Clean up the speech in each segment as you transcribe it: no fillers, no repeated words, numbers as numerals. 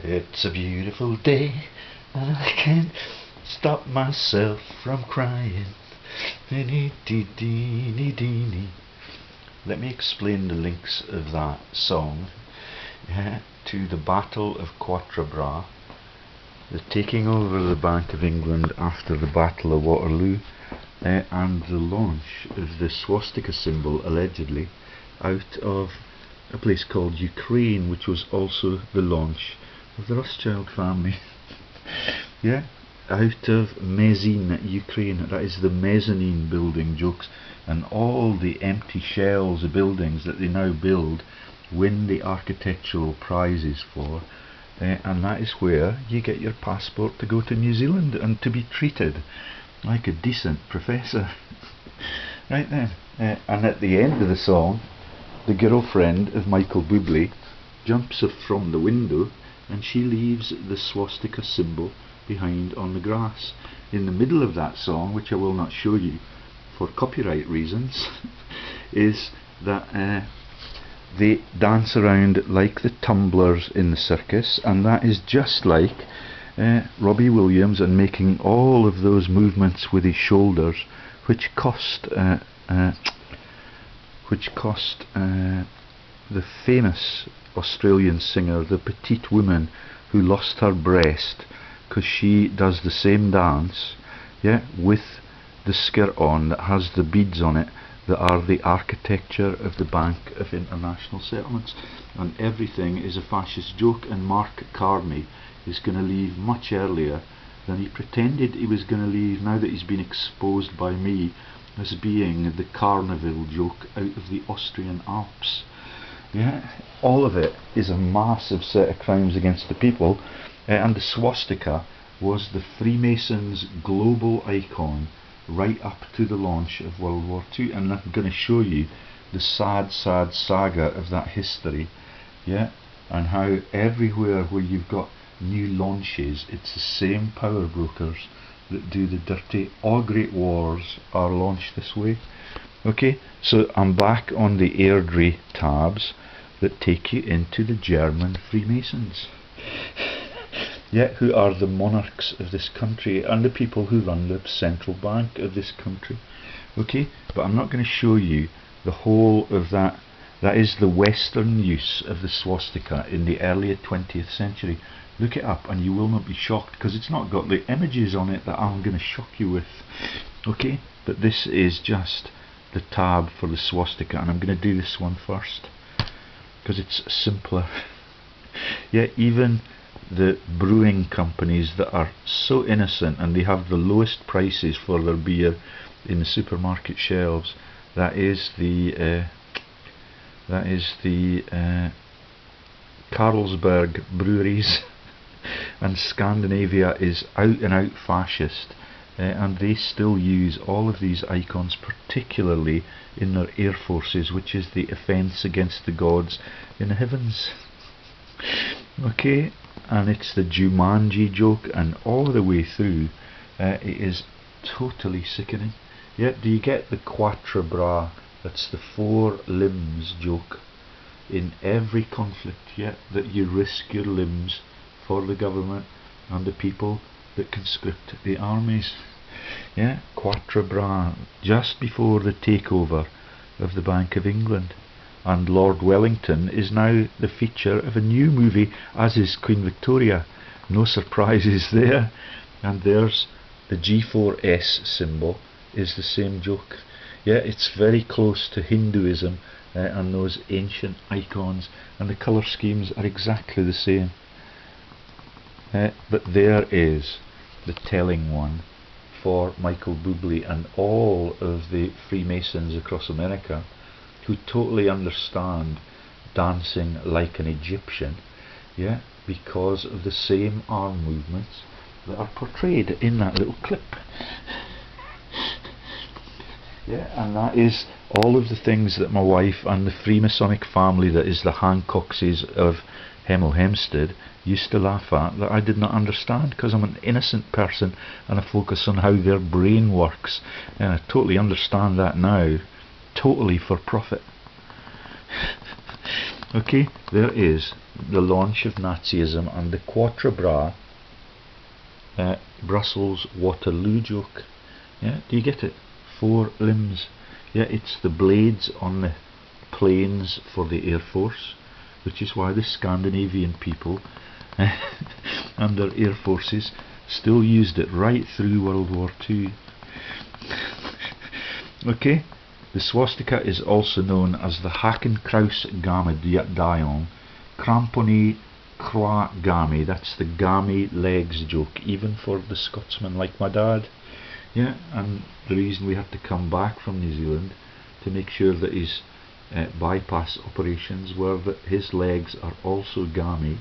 It's a beautiful day, and I can't stop myself from crying. Let me explain the links of that song to the Battle of Quatre, the taking over the Bank of England after the Battle of Waterloo, and the launch of the swastika symbol, allegedly, out of a place called Ukraine, which was also the launch of the Rothschild family. Yeah, out of Mezzine, Ukraine. That is the mezzanine building jokes, and all the empty shells of buildings that they now build win the architectural prizes for, and that is where you get your passport to go to New Zealand and to be treated like a decent professor. Right then, and at the end of the song, the girlfriend of Michael Bublé jumps from the window and she leaves the swastika symbol behind on the grass. In the middle of that song, which I will not show you for copyright reasons, is that they dance around like the tumblers in the circus, and that is just like Robbie Williams and making all of those movements with his shoulders, which cost the famous Australian singer, the petite woman who lost her breast, because she does the same dance, yeah, with the skirt on that has the beads on it that are the architecture of the Bank of International Settlements. And everything is a fascist joke, and Mark Carney is going to leave much earlier than he pretended he was going to leave, now that he's been exposed by me as being the carnival joke out of the Austrian Alps. Yeah, all of it is a massive set of crimes against the people, and the swastika was the Freemasons' global icon right up to the launch of World War II, and I'm going to show you the sad saga of that history, yeah, and how everywhere where you've got new launches, it's the same power brokers that do the dirty. All great wars are launched this way. Okay, so I'm back on the Airdrie tabs that take you into the German Freemasons. Yeah, who are the monarchs of this country and the people who run the central bank of this country. Okay, but I'm not going to show you the whole of that. That is the Western use of the swastika in the early 20th century. Look it up and you will not be shocked, because it's not got the images on it that I'm going to shock you with. Okay, but this is just the tab for the swastika, and I'm going to do this one first because it's simpler. Yeah, even the brewing companies that are so innocent and they have the lowest prices for their beer in the supermarket shelves, that is the Carlsberg breweries, and Scandinavia is out and out fascist, and they still use all of these icons, particularly in their air forces, which is the offence against the gods in the heavens. Okay, and it's the JuMANJI joke, and all the way through it is totally sickening. Yeah, do you get the Quatre? That's the 4 limbs joke in every conflict, yeah, that you risk your limbs for the government and the people that conscript the armies. Yeah, Quatre, just before the takeover of the Bank of England. And Lord Wellington is now the feature of a new movie, as is Queen Victoria. No surprises there. And there's the G4S symbol, is the same joke. Yeah, it's very close to Hinduism and those ancient icons, and the colour schemes are exactly the same. But there is the telling one for Michael Bublé and all of the Freemasons across America, who totally understand dancing like an Egyptian, yeah, because of the same arm movements that are portrayed in that little clip. Yeah, and that is all of the things that my wife and the Freemasonic family that is the Hancockses of Hemel Hempstead used to laugh at, that I did not understand, because I'm an innocent person and I focus on how their brain works, and I totally understand that now, totally for profit. Okay, there is the launch of Nazism and the Quatre Brussels Waterloo joke. Yeah, do you get it? 4 limbs. Yeah, it's the blades on the planes for the Air Force, which is why the Scandinavian people and their air forces still used it right through World War II. Okay, the swastika is also known as the Hakenkraus Game Dion, Cramponné Croix Game. That's the game legs joke, even for the Scotsman like my dad. Yeah, and the reason we had to come back from New Zealand to make sure that his bypass operations were that his legs are also game.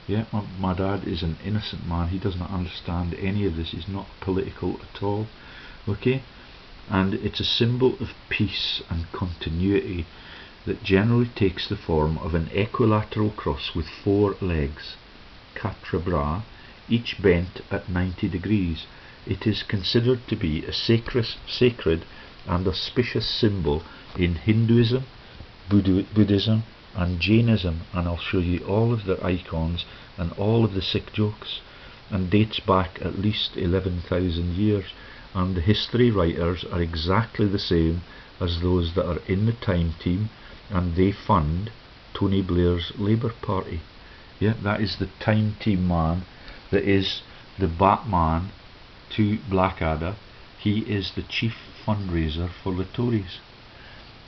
Yeah, my dad is an innocent man. He does not understand any of this. He's not political at all. Okay, and it's a symbol of peace and continuity that generally takes the form of an equilateral cross with 4 legs, quatre bras, each bent at 90 degrees. It is considered to be a sacred and auspicious symbol in Hinduism, Buddhism and Jainism, and I'll show you all of their icons and all of the Sikh jokes, and dates back at least 11,000 years, and the history writers are exactly the same as those that are in the Time team, and they fund Tony Blair's Labour Party. Yeah, that is the Time team man that is the Batman to Blackadder. He is the chief fundraiser for the Tories.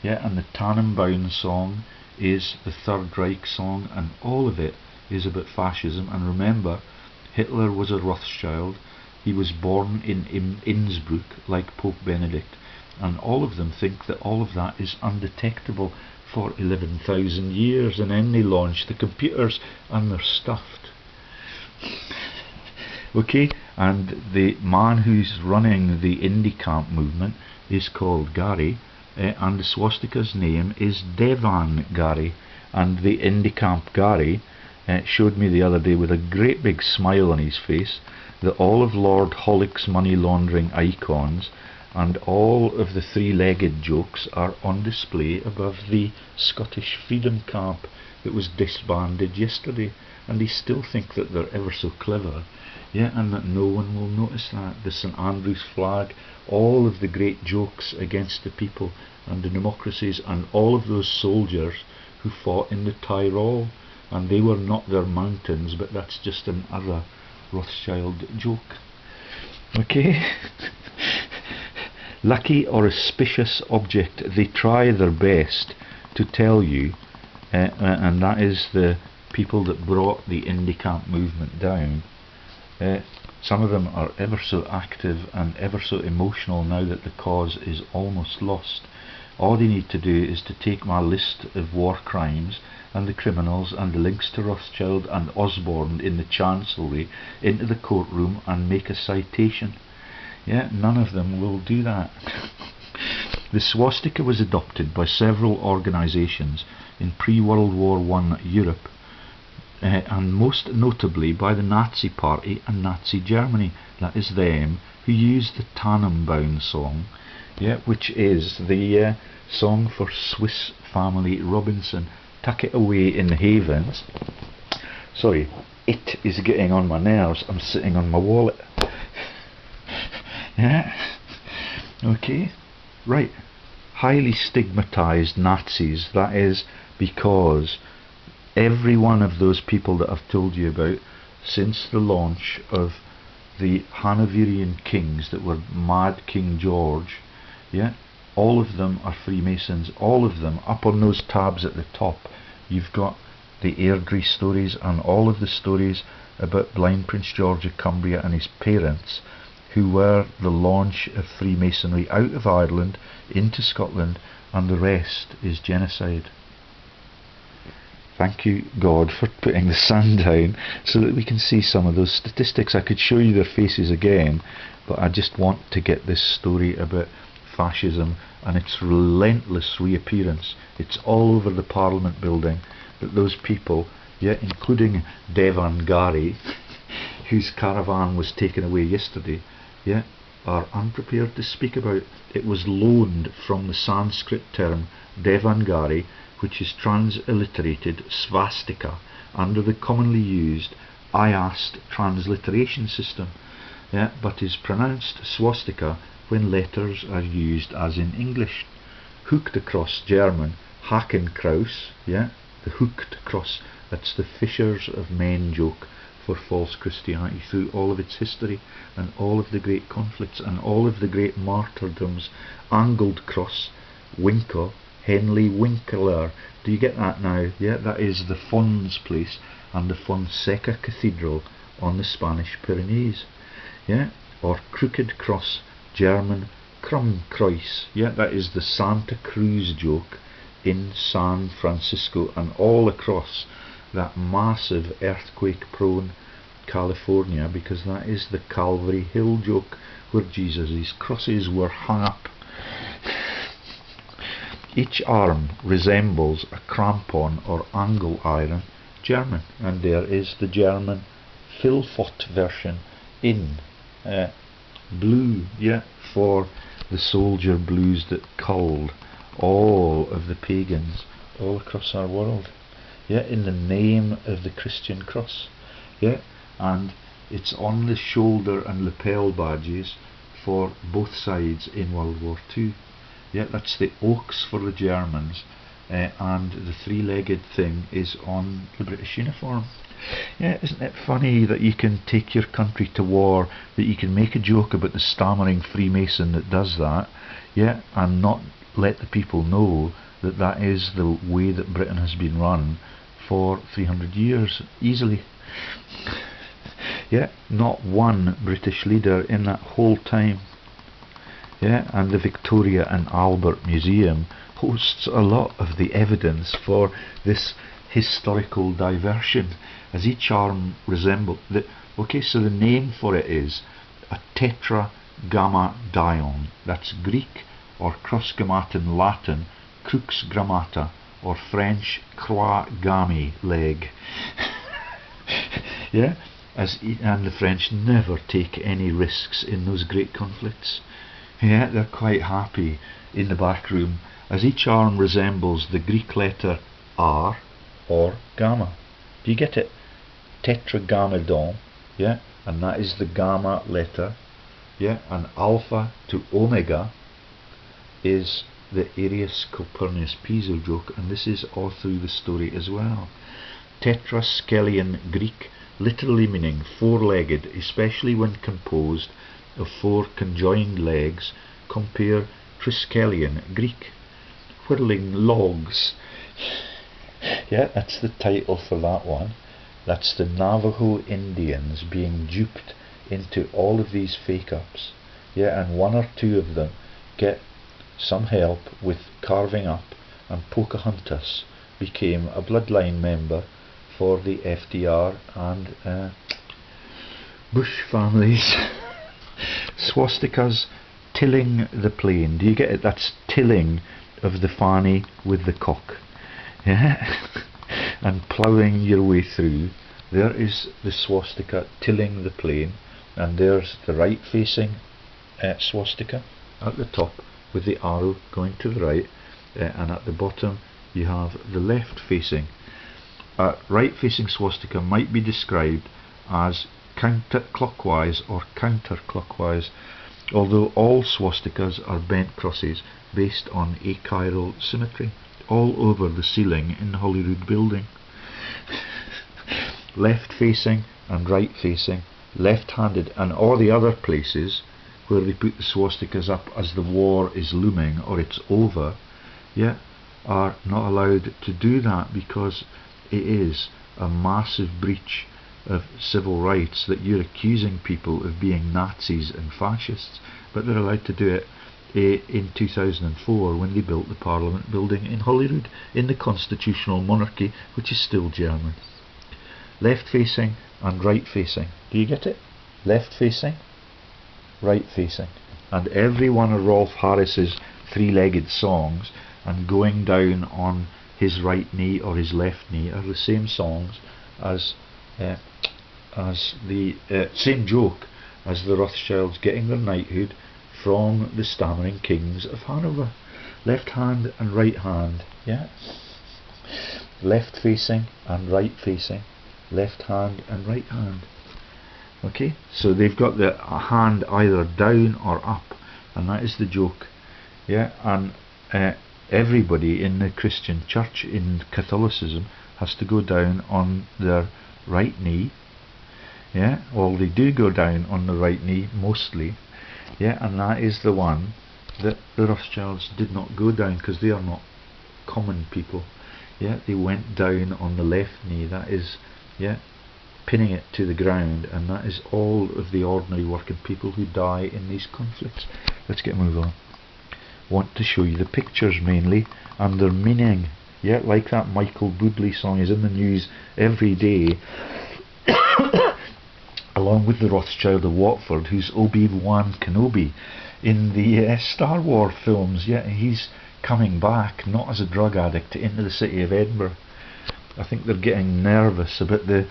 Yeah, and the Tannenbaum song is the Third Reich song, and all of it is about fascism. And remember, Hitler was a Rothschild. He was born in Innsbruck like Pope Benedict, and all of them think that all of that is undetectable for 11,000 years, and then they launch the computers and they're stuffed. Okay, and the man who's running the indie camp movement is called Gary, and the swastika's name is Devan Gary, and the indie camp Gary showed me the other day with a great big smile on his face that all of Lord Hollick's money laundering icons and all of the 3-legged jokes are on display above the Scottish Freedom Camp that was disbanded yesterday, and they still think that they're ever so clever. Yeah, and that no one will notice that. The St Andrew's flag, all of the great jokes against the people and the democracies, and all of those soldiers who fought in the Tyrol, and they were not their mountains, but that's just another Rothschild joke. Okay. Lucky or auspicious object, they try their best to tell you, and that is the people that brought the indie camp movement down. Some of them are ever so active and ever so emotional now that the cause is almost lost. All they need to do is to take my list of war crimes and the criminals and the links to Rothschild and Osborne in the Chancellery into the courtroom and make a citation. Yeah, none of them will do that. The swastika was adopted by several organisations in pre-World War I Europe, and most notably by the Nazi Party and Nazi Germany. That is them who used the Tannenbaum song, yeah, which is the song for Swiss Family Robinson. Tuck it away in the havens. Sorry, it is getting on my nerves. I'm sitting on my wallet. Yeah. Okay. Right. Highly stigmatised Nazis. That is because every one of those people that I've told you about since the launch of the Hanoverian kings that were mad King George, yeah, all of them are Freemasons. All of them. Up on those tabs at the top you've got the Airdrie stories and all of the stories about blind Prince George of Cumbria and his parents, who were the launch of Freemasonry out of Ireland into Scotland, and the rest is genocide. Thank you, God, for putting the sun down so that we can see some of those statistics. I could show you their faces again, but I just want to get this story about fascism and its relentless reappearance. It's all over the Parliament building that those people, yeah, including Devan Gary, whose caravan was taken away yesterday, yeah, are unprepared to speak about. It was loaned from the Sanskrit term Devangari, which is transliterated swastika under the commonly used IAST transliteration system, yeah, but is pronounced swastika when letters are used as in English. Hooked across German Hakenkreuz, yeah, the hooked cross, that's the fishers of men joke for false Christianity through all of its history and all of the great conflicts and all of the great martyrdoms. Angled cross, Winkel, Henley Winkler. Do you get that now? Yeah, that is the Fons place and the Fonseca Cathedral on the Spanish Pyrenees. Yeah, or crooked cross, German Krummkreuz. Yeah, that is the Santa Cruz joke in San Francisco and all across that massive earthquake prone California, because that is the Calvary Hill joke where Jesus' crosses were hung up. Each arm resembles a crampon or angle iron, German, and there is the German Philfot version in blue, yeah, for the soldier blues that culled all of the pagans all across our world, yeah, in the name of the Christian cross, yeah, and it's on the shoulder and lapel badges for both sides in World War II. Yeah, that's the oaks for the Germans, and the three-legged thing is on the British uniform. Yeah, isn't it funny that you can take your country to war, that you can make a joke about the stammering Freemason that does that, yeah, and not let the people know that that is the way that Britain has been run for 300 years, easily. Yeah, not one British leader in that whole time. Yeah, and the Victoria and Albert Museum hosts a lot of the evidence for this historical diversion, as each arm resembles the. Okay, so the name for it is a tetragrammaton. That's Greek or cross-grammaton Latin crux grammata, or French croix gamme, leg. Yeah, and the French never take any risks in those great conflicts. Yeah, they're quite happy in the back room, as each arm resembles the Greek letter R or gamma. Do you get it? Tetragrammaton, yeah, and that is the gamma letter, yeah, and alpha to omega is the Arius Copernicus Piso joke, and this is all through the story as well. Tetraskelion Greek, literally meaning four-legged, especially when composed of four conjoined legs. Compare Triskelion Greek, whirling logs. Yeah, that's the title for that one. That's the Navajo Indians being duped into all of these fake-ups. Yeah, and one or two of them get some help with carving up, and Pocahontas became a bloodline member for the FDR and Bush families. Swastikas tilling the plane. Do you get it? That's tilling of the fanny with the cock. Yeah? And ploughing your way through. There is the swastika tilling the plane, and there's the right facing swastika at the top with the arrow going to the right, and at the bottom you have the left facing. Right facing swastika might be described as counterclockwise or counterclockwise, although all swastikas are bent crosses based on achiral symmetry all over the ceiling in the Holyrood building. Left facing and right facing, left-handed, and all the other places where they put the swastikas up as the war is looming or it's over, yeah, are not allowed to do that, because it is a massive breach of civil rights that you're accusing people of being Nazis and fascists, but they're allowed to do it in 2004 when they built the Parliament building in Holyrood in the constitutional monarchy, which is still German. Left facing and right facing. Do you get it? Left facing, right facing. And every one of Rolf Harris's three-legged songs and going down on his right knee or his left knee are the same songs as the same joke as the Rothschilds getting their knighthood from the stammering kings of Hanover. Left hand and right hand, yeah. Left facing and right facing, left hand and right hand. Okay, so they've got the hand either down or up, and that is the joke. Yeah, and everybody in the Christian church, in Catholicism, has to go down on their right knee. Yeah, well, they do go down on the right knee mostly. Yeah, and that is the one that the Rothschilds did not go down, because they are not common people. Yeah, they went down on the left knee. That is, yeah, pinning it to the ground, and that is all of the ordinary working people who die in these conflicts. Let's get moving on. Want to show you the pictures mainly and their meaning. Yeah, like that Michael Bublé song is in the news every day, along with the Rothschild of Watford, who's Obi-Wan Kenobi in the Star Wars films. Yeah, he's coming back, not as a drug addict, into the city of Edinburgh. I think they're getting nervous about the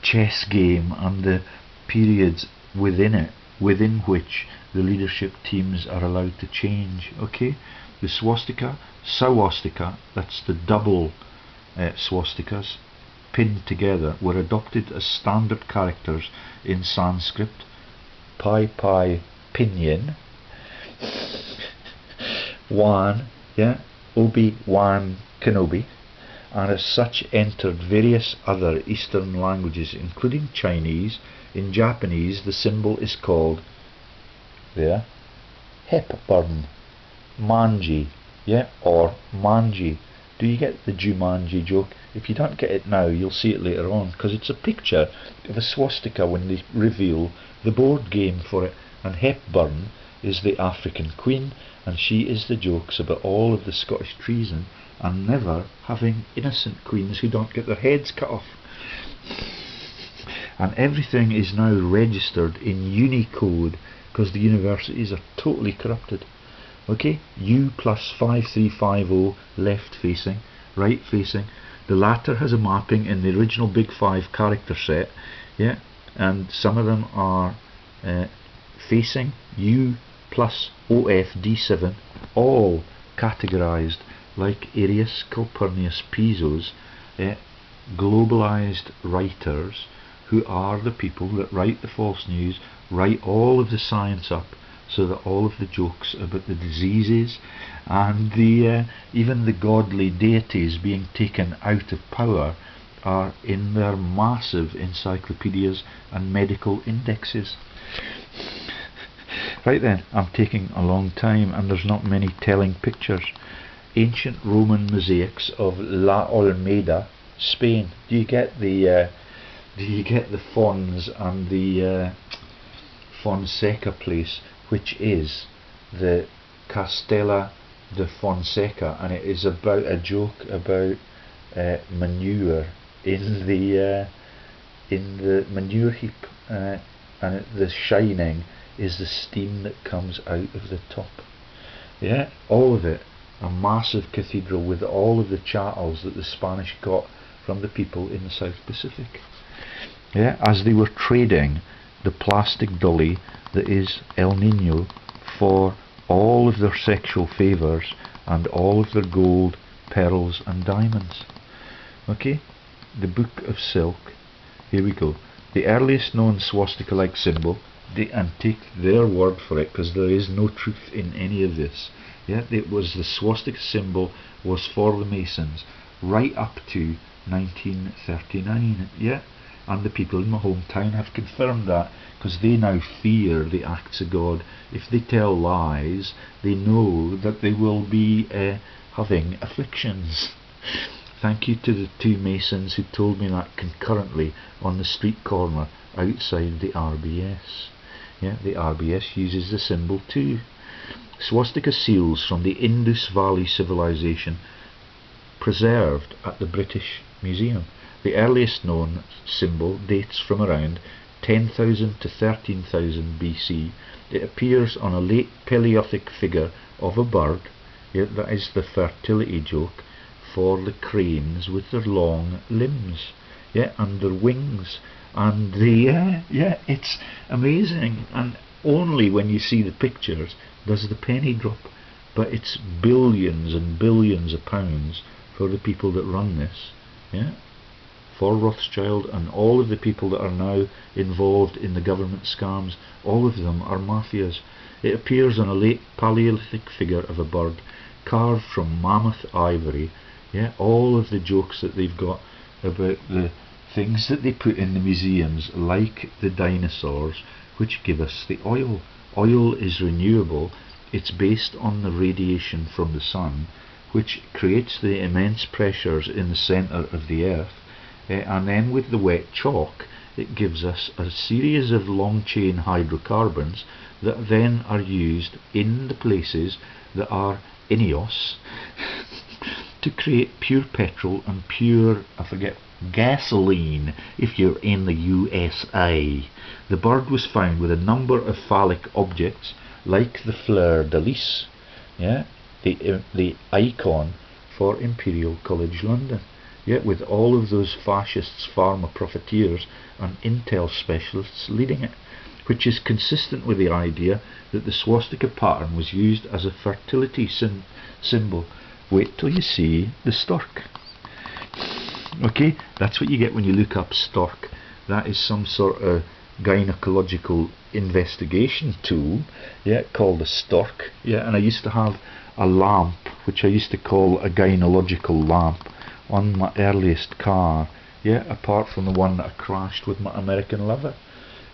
chess game and the periods within it, within which the leadership teams are allowed to change. Okay, the swastika, swastika, that's the double swastikas pinned together, were adopted as standard characters in Sanskrit. Pi Pi Pinyin Wan, yeah, Obi-Wan Kenobi, and as such entered various other Eastern languages, including Chinese. In Japanese, the symbol is called there Hepburn, Manji, yeah, or Manji. Do you get the JuMANJI joke? If you don't get it now, you'll see it later on, because it's a picture of a swastika when they reveal the board game for it, and Hepburn is the African queen, and she is the jokes about all of the Scottish treason and never having innocent queens who don't get their heads cut off. And everything is now registered in Unicode, because the universities are totally corrupted. Okay, U plus 5350, left facing, right facing. The latter has a mapping in the original Big Five character set, yeah, and some of them are facing U plus OFD7, all categorized like Arius, Calpurnius, Piso's globalized writers, who are the people that write the false news, write all of the science up, so that all of the jokes about the diseases and the even the godly deities being taken out of power are in their massive encyclopedias and medical indexes. Right then, I'm taking a long time and there's not many telling pictures. Ancient Roman mosaics of La Olmeda, Spain. Do you get the Fons and the Fonseca place, which is the Castella de Fonseca, and it is about a joke about manure in the manure heap, and the shining is the steam that comes out of the top. Yeah, all of it. A massive cathedral with all of the chattels that the Spanish got from the people in the South Pacific. Yeah, as they were trading the plastic dolly that is El Nino for all of their sexual favours and all of their gold, pearls and diamonds. Okay, the Book of Silk. Here we go. The earliest known swastika-like symbol, and take their word for it, because there is no truth in any of this. Yeah, it was the swastika symbol was for the Masons right up to 1939. Yeah, and the people in my hometown have confirmed that, because they now fear the acts of God. If they tell lies, they know that they will be having afflictions. Thank you to the two Masons who told me that concurrently on the street corner outside the RBS. Yeah, the RBS uses the symbol too. Swastika seals from the Indus Valley civilization preserved at the British Museum. The earliest known symbol dates from around 10,000 to 13,000 BC. It appears on a late Paleolithic figure of a bird. Yeah, that is the fertility joke for the cranes with their long limbs, yeah, and their wings, and the yeah, it's amazing. And only when you see the pictures does the penny drop, but it's billions and billions of pounds for the people that run this, yeah, for Rothschild and all of the people that are now involved in the government scams. All of them are mafias. It appears on a late Paleolithic figure of a bird carved from mammoth ivory. Yeah, all of the jokes that they've got about the things that they put in the museums, like the dinosaurs, which give us the oil. Oil is renewable. It's based on the radiation from the sun, which creates the immense pressures in the centre of the earth, and then with the wet chalk it gives us a series of long chain hydrocarbons that then are used in the places that are INEOS to create pure petrol and pure, gasoline if you're in the USA. The bird was found with a number of phallic objects like the fleur-de-lis, yeah, the icon for Imperial College London, yeah, with all of those fascists, pharma profiteers and intel specialists leading it, which is consistent with the idea that the swastika pattern was used as a fertility symbol. Wait till you see the stork. Okay, that's what you get when you look up stork. That is some sort of gynecological investigation tool, yeah, called a stork. Yeah, and I used to have a lamp which I used to call a gynecological lamp on my earliest car, yeah, apart from the one that I crashed with my American lover.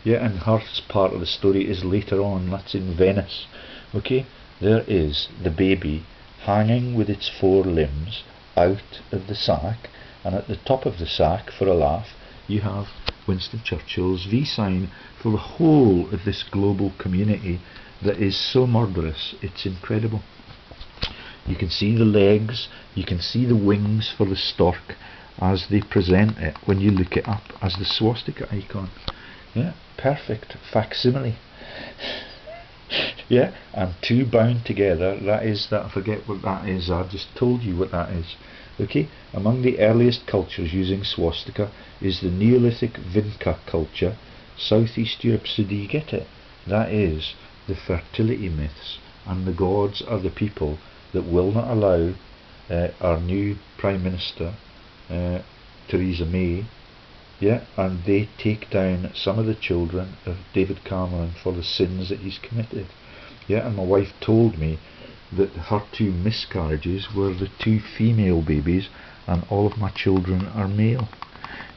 Yeah, and her part of the story is later on. That's in Venice. Okay, there is the baby hanging with its 4 limbs out of the sack, and at the top of the sack, for a laugh, you have Winston Churchill's V sign for the whole of this global community that is so murderous. It's incredible. You can see the legs, you can see the wings for the stork as they present it when you look it up as the swastika icon. Yeah, perfect facsimile. Yeah, and 2 bound together, that is that, I forget what that is, I just told you what that is. Okay, among the earliest cultures using swastika is the Neolithic Vinca culture, Southeast Europe. So do you get it? That is the fertility myths, and the gods are the people that will not allow our new Prime Minister, Theresa May, yeah, and they take down some of the children of David Cameron for the sins that he's committed. Yeah, and my wife told me that her 2 miscarriages were the 2 female babies, and all of my children are male.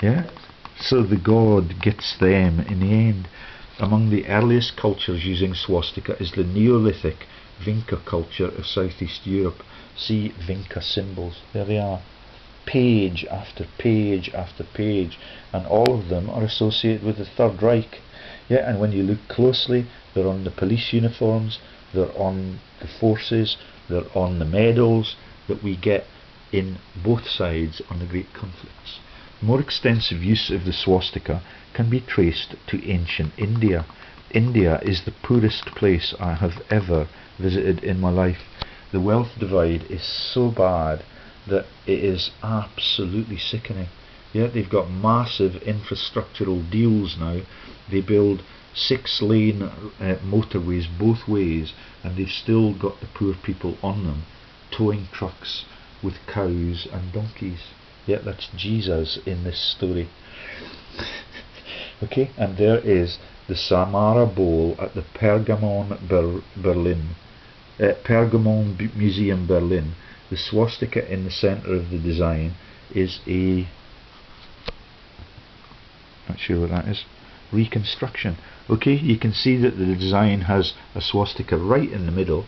Yeah, so the god gets them in the end. Among the earliest cultures using swastika is the Neolithic Vinca culture of Southeast Europe. See Vinca symbols, there they are, page after page after page, and all of them are associated with the Third Reich. Yeah, and when you look closely, they're on the police uniforms, they're on the forces, they're on the medals that we get in both sides on the great conflicts. More extensive use of the swastika can be traced to ancient India. India is the poorest place I have ever visited in my life. The wealth divide is so bad that it is absolutely sickening. Yeah, they've got massive infrastructural deals now. They build 6-lane motorways both ways, and they've still got the poor people on them, towing trucks with cows and donkeys. Yeah, that's Jesus in this story. Okay, and there is the Samara Bowl at the Pergamon Museum, Berlin. The swastika in the centre of the design is a, not sure what that is, reconstruction. Okay, you can see that the design has a swastika right in the middle,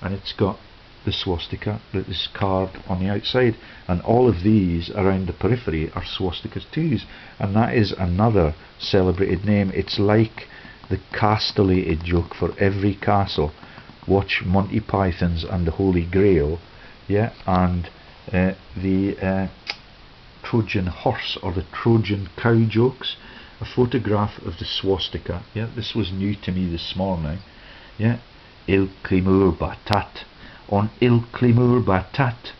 and it's got the swastika that is carved on the outside, and all of these around the periphery are swastikas too, and that is another celebrated name. It's like the castellated joke for every castle. Watch Monty Python's and the Holy Grail, yeah, and the Trojan horse or the Trojan cow jokes. A photograph of the swastika, yeah, this was new to me this morning, yeah, Il Climur Batat, on Il Climur Batat,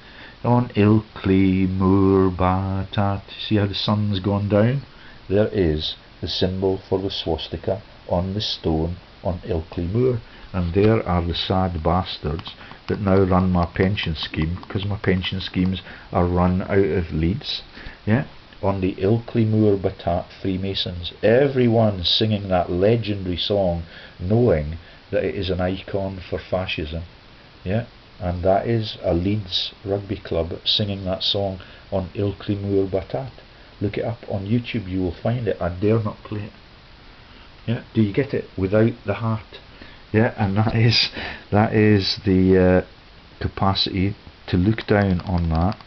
on Il Climur Batat. See how the sun's gone down? There is the symbol for the swastika on the stone on Il Climur. and there are the sad bastards that now run my pension scheme, because my pension schemes are run out of Leeds, yeah, on the Ilkley Moor Batat Freemasons. Everyone singing that legendary song, knowing that it is an icon for fascism, yeah, and that is a Leeds rugby club singing that song on Ilkley Moor Batat. Look it up on YouTube, you will find it. I dare not play it. Yeah, do you get it? Without the heart. Yeah, and that is the capacity to look down on that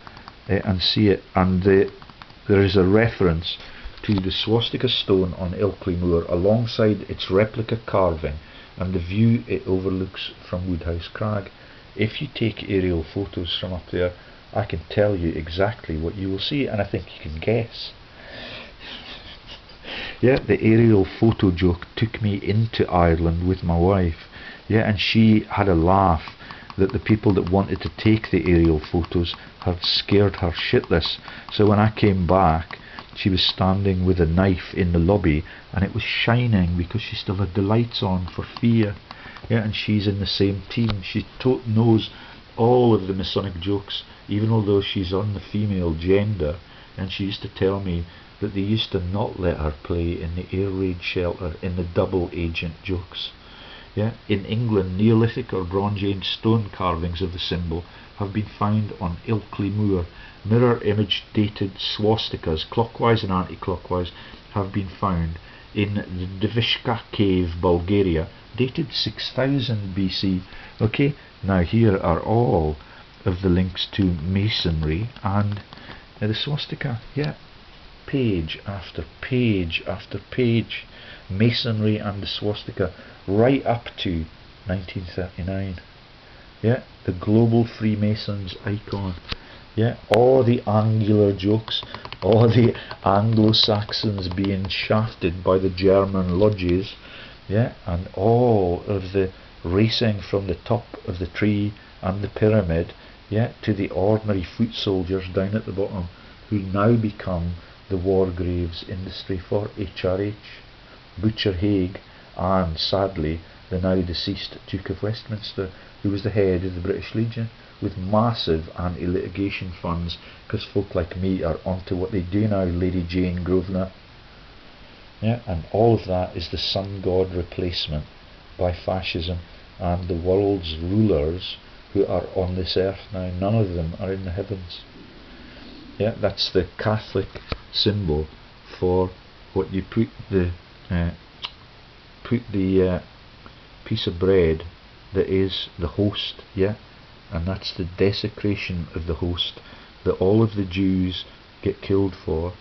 and see it. And there is a reference to the swastika stone on Ilkley Moor alongside its replica carving and the view it overlooks from Woodhouse Crag. If you take aerial photos from up there, I can tell you exactly what you will see, and I think you can guess. Yeah, the aerial photo joke took me into Ireland with my wife. Yeah, and she had a laugh that the people that wanted to take the aerial photos had scared her shitless. So when I came back, she was standing with a knife in the lobby, and it was shining because she still had the lights on for fear. Yeah, and she's in the same team. She knows all of the Masonic jokes, even although she's on the female gender, and she used to tell me that they used to not let her play in the air raid shelter in the double agent jokes. Yeah, in England, Neolithic or Bronze Age stone carvings of the symbol have been found on Ilkley Moor. Mirror image dated swastikas, clockwise and anti-clockwise, have been found in the Divishka cave, Bulgaria, dated 6000 BC. Okay, now here are all of the links to masonry and the swastika. Yeah, page after page after page, masonry and the swastika, right up to 1939. Yeah, the global Freemasons icon. Yeah, all the angular jokes, all the Anglo-Saxons being shafted by the German lodges, yeah, and all of the racing from the top of the tree and the pyramid, yeah, to the ordinary foot soldiers down at the bottom, who now become the war graves industry for HRH, Butcher Haig, and sadly the now deceased Duke of Westminster, who was the head of the British Legion, with massive anti-litigation funds, because folk like me are onto what they do now, Lady Jane Grosvenor. Yeah, and all of that is the sun god replacement by fascism and the world's rulers who are on this earth now. None of them are in the heavens. Yeah, that's the Catholic symbol for what you put the piece of bread that is the host, yeah, and that's the desecration of the host that all of the Jews get killed for,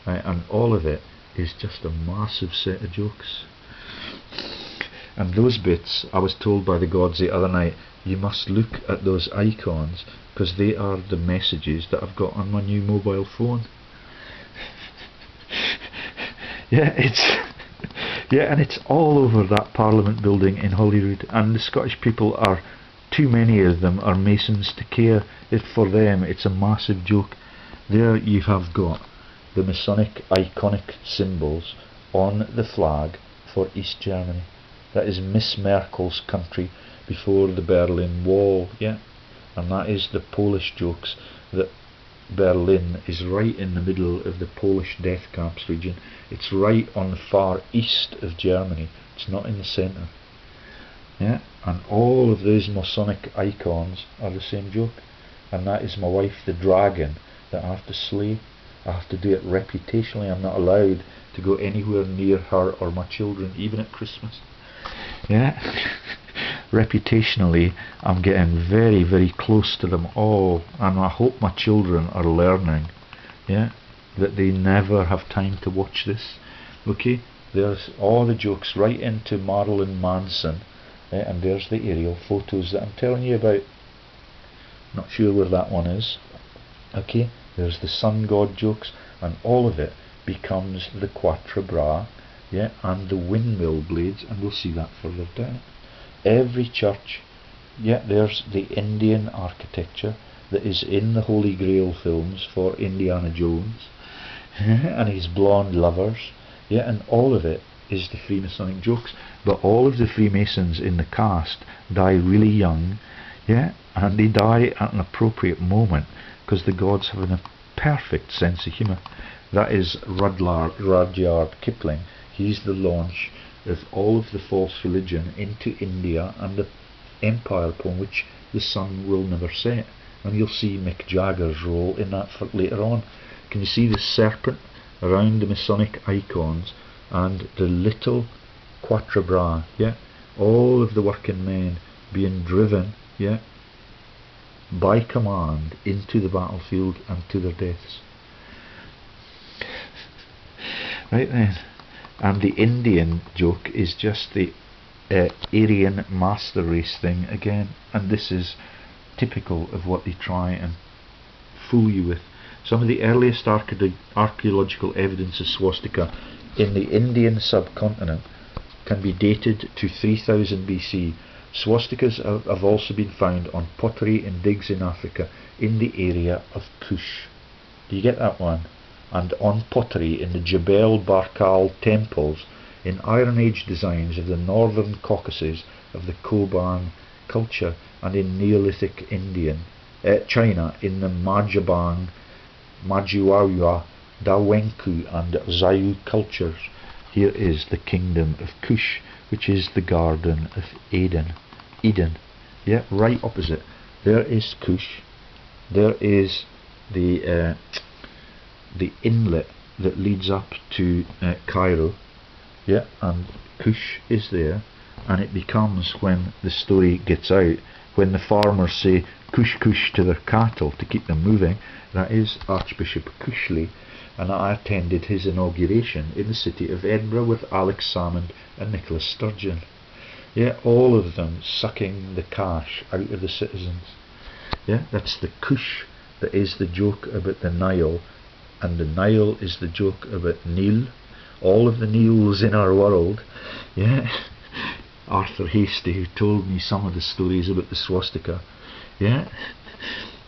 right? And all of it is just a massive set of jokes. And those bits, I was told by the gods the other night, you must look at those icons because they are the messages that I've got on my new mobile phone. Yeah, and it's all over that Parliament building in Holyrood, and the Scottish people are, too many of them are Masons to care. If for them it's a massive joke. There you have got the Masonic iconic symbols on the flag for East Germany. That is Miss Merkel's country before the Berlin Wall, yeah, and that is the Polish jokes that Berlin is right in the middle of the Polish death camps region. It's right on the far east of Germany, it's not in the centre. Yeah, and all of those Masonic icons are the same joke, and that is my wife the dragon that I have to slay. I have to do it reputationally. I'm not allowed to go anywhere near her or my children, even at Christmas. Yeah, reputationally I'm getting very, very close to them all, and I hope my children are learning, yeah, that they never have time to watch this. Okay, there's all the jokes right into Marilyn Manson, and there's the aerial photos that I'm telling you about. Not sure where that one is. Okay, there's the sun god jokes, and all of it becomes the Quatre bra, yeah, and the windmill blades, and we'll see that further down. Every church, yeah, there's the Indian architecture that is in the Holy Grail films for Indiana Jones and his blonde lovers, yeah, and all of it is the Freemasonic jokes. But all of the Freemasons in the cast die really young, yeah, and they die at an appropriate moment because the gods have a perfect sense of humour. That is Rudyard Kipling. He's the launch of all of the false religion into India and the empire upon which the sun will never set. And you'll see Mick Jagger's role in that for later on. Can you see the serpent around the Masonic icons and the little Quatre bras, yeah? All of the working men being driven, yeah, by command into the battlefield and to their deaths. Right then, and the Indian joke is just the Aryan master race thing again, and this is typical of what they try and fool you with. Some of the earliest archaeological evidence of swastika in the Indian subcontinent can be dated to 3000 BC. Swastikas have also been found on pottery and digs in Africa in the area of Kush. Do you get that one? And on pottery in the Jebel Barkal temples, in Iron Age designs of the northern Caucasus of the Koban culture, and in Neolithic China in the Majabang, Majiwawa, Dawenku and Zayu cultures. Here is the kingdom of Kush, which is the garden of Eden. Yeah, right opposite. There is Kush. There is the inlet that leads up to Cairo. Yeah, and Kush is there, and it becomes, when the story gets out, when the farmers say Kush Kush to their cattle to keep them moving, that is Archbishop Cushley, and I attended his inauguration in the city of Edinburgh with Alex Salmond and Nicholas Sturgeon. Yeah, all of them sucking the cash out of the citizens. Yeah, that's the Kush that is the joke about the Nile, and the Nile is the joke about Nile. All of the Niles in our world. Yeah. Arthur Hasty, who told me some of the stories about the swastika, yeah,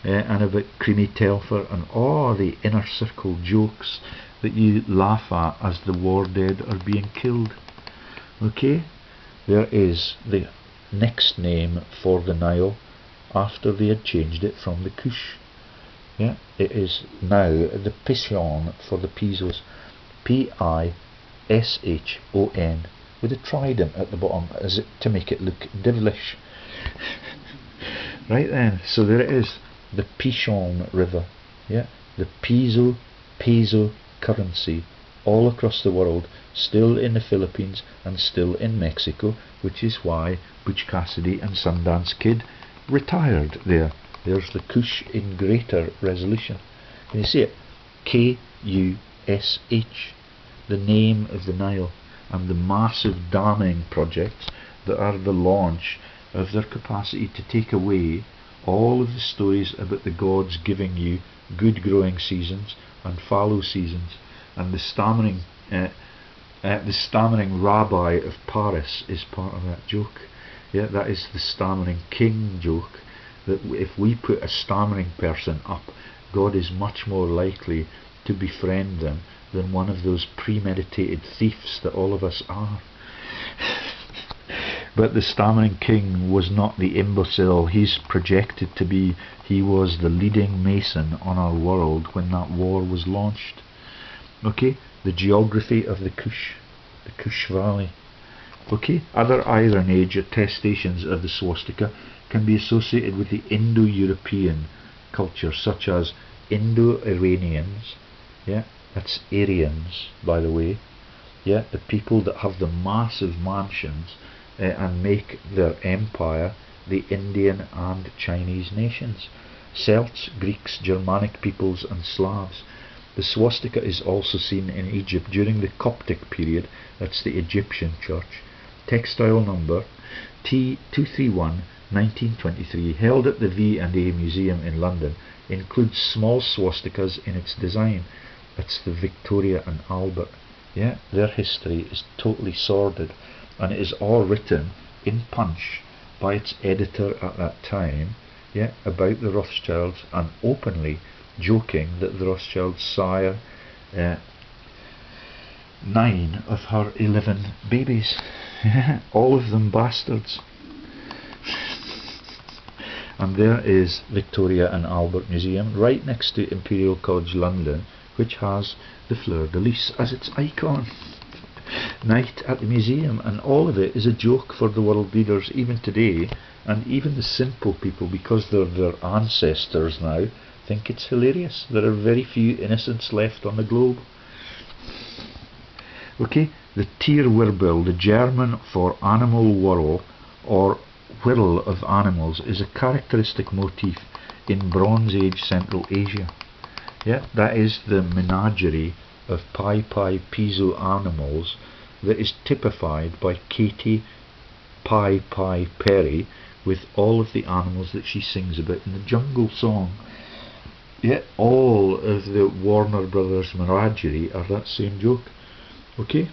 and about Creamy Telfer, and all the inner circle jokes that you laugh at as the war dead are being killed. Okay, there is the next name for the Nile after they had changed it from the Kush. Yeah, it is now the Pishon for the Pisos, Pishon, with a trident at the bottom as to make it look devilish. Right then, so there it is, the Pishon River, yeah, the peso currency all across the world, still in the Philippines and still in Mexico, which is why Butch Cassidy and Sundance Kid retired there. There's the Kush in greater resolution. Can you see it? Kush, the name of the Nile, and the massive damming projects that are the launch of their capacity to take away all of the stories about the gods giving you good growing seasons and fallow seasons. And the stammering rabbi of Paris is part of that joke. Yeah, that is the stammering king joke, that if we put a stammering person up, God is much more likely to befriend them than one of those premeditated thieves that all of us are. But the stammering king was not the imbecile he's projected to be. He was the leading Mason on our world when that war was launched. Okay, the geography of the Kush Valley. Okay, other Iron Age attestations of the swastika can be associated with the Indo-European culture, such as Indo-Iranians, yeah, that's Aryans, by the way, yeah, the people that have the massive mansions and make their empire the Indian and Chinese nations, Celts, Greeks, Germanic peoples and Slavs. The swastika is also seen in Egypt during the Coptic period, that's the Egyptian church. Textile number T231 1923, held at the V&A Museum in London, includes small swastikas in its design. That's the Victoria and Albert. Yeah, their history is totally sordid, and it is all written in Punch by its editor at that time, yeah, about the Rothschilds, and openly joking that the Rothschilds sire 9 of her 11 babies. All of them bastards. And there is Victoria and Albert Museum right next to Imperial College London, which has the fleur-de-lis as its icon. Night at the museum, and all of it is a joke for the world leaders even today, and even the simple people, because they're their ancestors now, think it's hilarious. There are very few innocents left on the globe. Okay, the Tierwirbel, the German for animal whirl or whirl of animals, is a characteristic motif in Bronze Age Central Asia. Yeah, that is the menagerie of Pai Piso animals that is typified by Katy Pai Perry with all of the animals that she sings about in the Jungle Song. Yeah, all of the Warner Brothers menagerie are that same joke. Okay.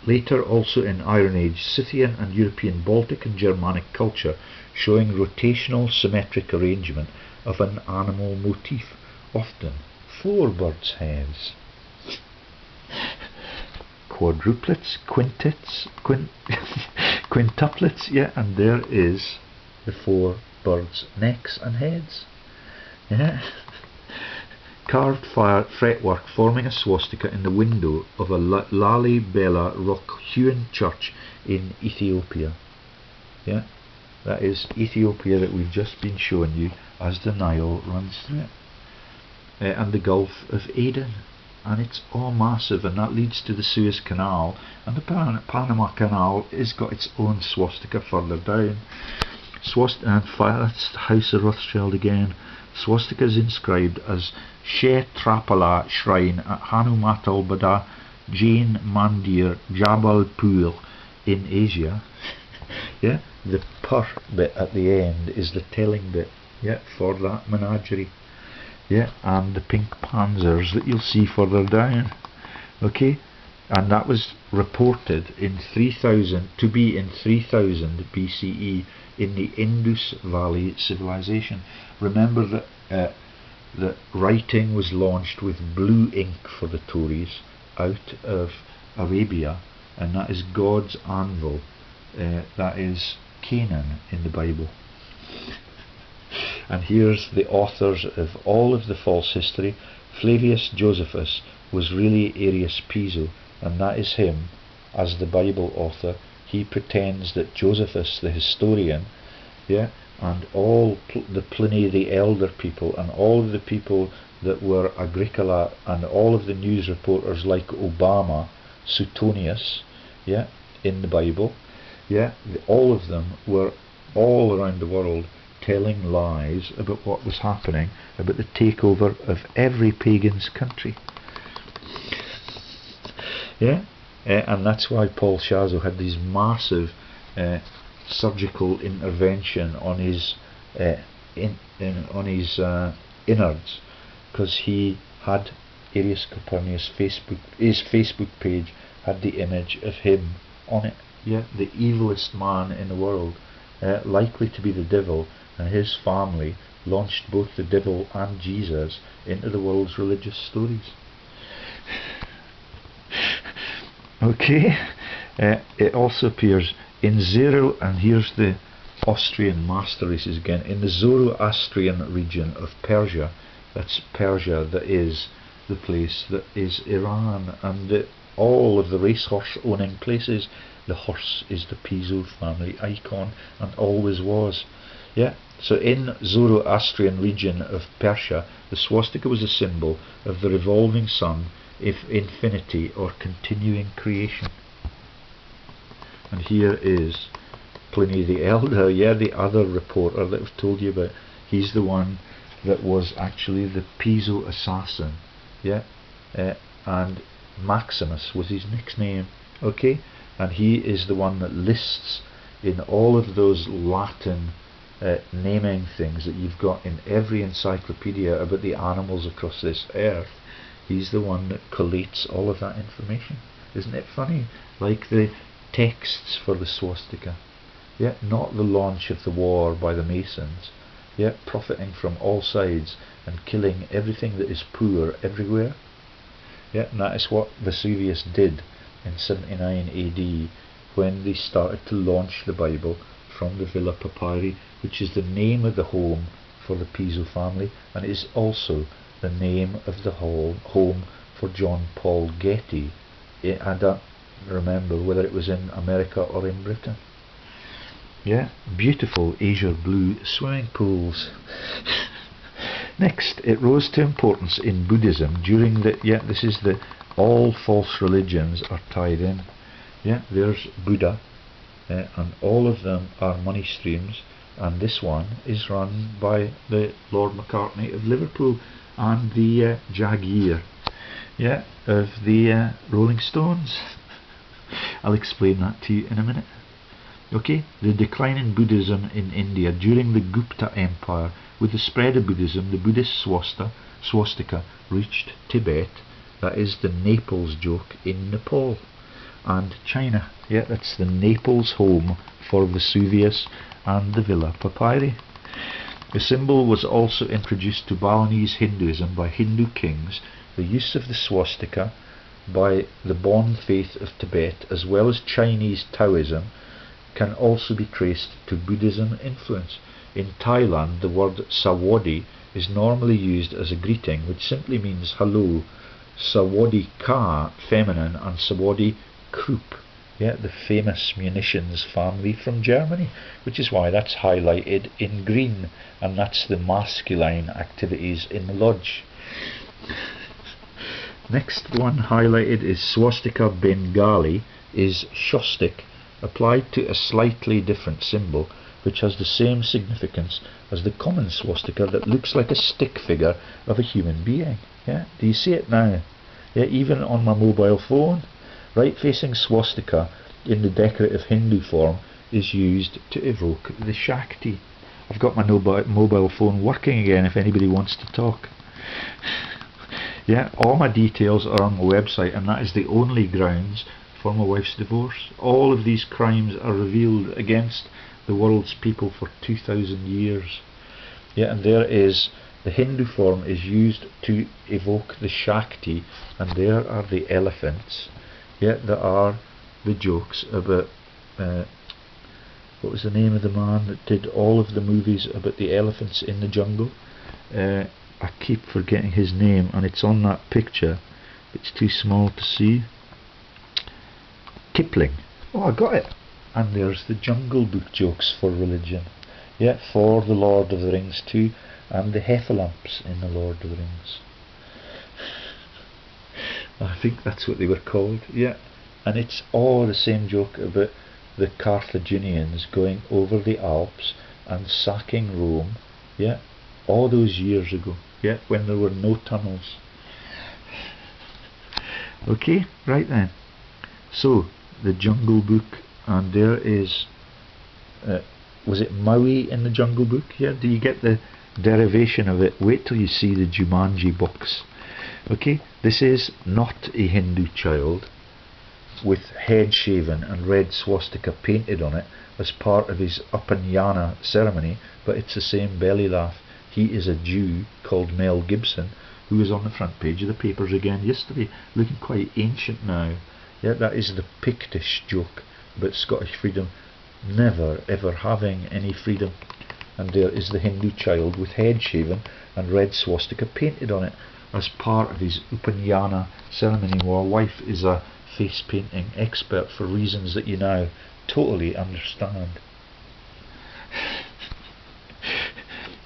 Later, also in Iron Age, Scythian and European, Baltic and Germanic culture, showing rotational symmetric arrangement of an animal motif, often 4 birds' heads. Quadruplets, quintuplets, yeah, and there is the 4 birds' necks and heads. Yeah. Carved fretwork forming a swastika in the window of a Lalibela rock-hewn church in Ethiopia. Yeah, that is Ethiopia that we've just been showing you as the Nile runs through it. And the Gulf of Aden, and it's all massive, and that leads to the Suez Canal, and the Panama Canal has got its own swastika further down. Swastika, and that's the House of Rothschild again. Swastika is inscribed as Kshetrapala Shrine at Hanumatal Bada Jain Mandir Jabalpur in Asia. Yeah, the pur bit at the end is the telling bit, yeah, for that menagerie. Yeah, and the pink panzers that you'll see further down. Okay, and that was reported in 3000 to be in 3000 BCE in the Indus Valley civilization. Remember that that writing was launched with blue ink for the Tories out of Arabia, and that is God's anvil. That is Canaan in the Bible. And here's the authors of all of the false history. Flavius Josephus was really Arius Piso, and that is him as the Bible author. He pretends that Josephus the historian, yeah, and all the Pliny the Elder people, and all of the people that were Agricola, and all of the news reporters like Obama, Suetonius, yeah, in the Bible, yeah, all of them were all around the world telling lies about what was happening, about the takeover of every pagan's country. Yeah, and that's why Paul Shazo had these massive surgical intervention on his innards, because he had Arius Copernicus his Facebook page had the image of him on it. Yeah, the evilest man in the world, likely to be the devil, and his family launched both the devil and Jesus into the world's religious stories. Okay, it also appears in and here's the Austrian master races again, in the Zoroastrian region of Persia. That's Persia, that is the place that is Iran, and all of the racehorse owning places, the horse is the Piso family icon and always was. Yeah, so in Zoroastrian region of Persia, the swastika was a symbol of the revolving sun, if infinity or continuing creation. And here is Pliny the Elder, yeah, the other reporter that I've told you about. He's the one that was actually the Piso assassin, yeah, and Maximus was his nickname, okay, and he is the one that lists in all of those Latin naming things that you've got in every encyclopedia about the animals across this earth. He's the one that collates all of that information. Isn't it funny? Like the texts for the swastika, yeah, not the launch of the war by the Masons, yeah, profiting from all sides and killing everything that is poor everywhere. Yeah, and that is what Vesuvius did in 79 AD when they started to launch the Bible from the Villa Papyri, which is the name of the home for the Piso family, and it is also the name of the home for John Paul Getty. I don't remember whether it was in America or in Britain. Yeah, beautiful azure blue swimming pools. Next, it rose to importance in Buddhism during the, this is the, all false religions are tied in. Yeah, there's Buddha, and all of them are money streams, and this one is run by the Lord McCartney of Liverpool and the Jaguar, of the Rolling Stones. I'll explain that to you in a minute. Okay, the decline in Buddhism in India during the Gupta Empire. With the spread of Buddhism, the Buddhist swastika reached Tibet, that is the Naples joke, in Nepal, and China. Yeah, that's the Naples home for Vesuvius and the Villa Papyri. The symbol was also introduced to Balinese Hinduism by Hindu kings. The use of the swastika by the Bon faith of Tibet, as well as Chinese Taoism, can also be traced to Buddhism influence. In Thailand, the word Sawadi is normally used as a greeting, which simply means hello. Sawadi Ka, feminine, and Sawadi Krupp, the famous munitions family from Germany, which is why that's highlighted in green, and that's the masculine activities in the lodge. Next one highlighted is swastika Bengali, is shostik, applied to a slightly different symbol, which has the same significance as the common swastika that looks like a stick figure of a human being. Yeah, do you see it now? Yeah, even on my mobile phone, right-facing swastika in the decorative Hindu form is used to evoke the Shakti. I've got my mobile phone working again if anybody wants to talk. Yeah, all my details are on my website, and that is the only grounds for my wife's divorce. All of these crimes are revealed against the world's people for 2,000 years. Yeah, and there is the Hindu form is used to evoke the Shakti, and there are the elephants. Yeah, there are the jokes about what was the name of the man that did all of the movies about the elephants in the jungle? I keep forgetting his name, and it's on that picture. It's too small to see. Kipling. Oh, I got it. And there's the Jungle Book jokes for religion. Yeah, for the Lord of the Rings too, and the heffalumps in the Lord of the Rings. I think that's what they were called. Yeah, and it's all the same joke about the Carthaginians going over the Alps and sacking Rome. Yeah, all those years ago. Yeah, when there were no tunnels. Okay, right then. So the Jungle Book, and there is was it Maui in the Jungle Book? Yeah, do you get the derivation of it? Wait till you see the JuMANJI box. Okay, this is not a Hindu child with head shaven and red swastika painted on it as part of his Upanayana ceremony, but it's the same belly laugh. He is a Jew called Mel Gibson, who was on the front page of the papers again yesterday, looking quite ancient now. Yeah, that is the Pictish joke about Scottish freedom, never ever having any freedom. And there is the Hindu child with head shaven and red swastika painted on it as part of his Upanayana ceremony. My wife is a face painting expert for reasons that you now totally understand.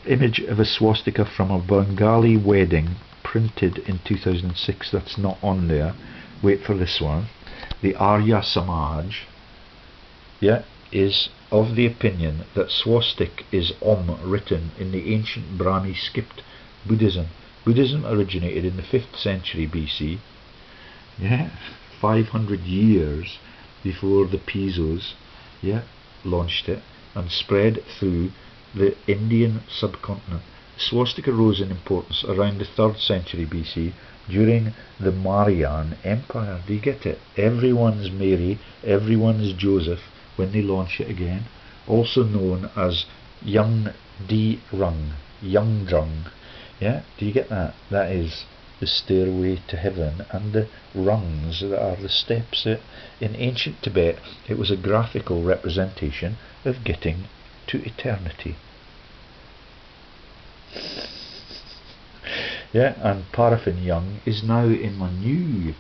Image of a swastika from a Bengali wedding printed in 2006. That's not on there. Wait for this one. The Arya Samaj, is of the opinion that swastik is written in the ancient Brahmi script Buddhism. Buddhism originated in the 5th century BC, 500 years before the Pisos launched it, and spread through the Indian subcontinent. Swastika rose in importance around the 3rd century BC during the Mauryan Empire. Do you get it? Everyone's Mary, everyone's Joseph when they launch it again. Also known as Young Drung. Yeah, do you get that? That is the stairway to heaven and the rungs that are the steps. In ancient Tibet, it was a graphical representation of getting to eternity. Yeah, and Paraffin Young is now in my new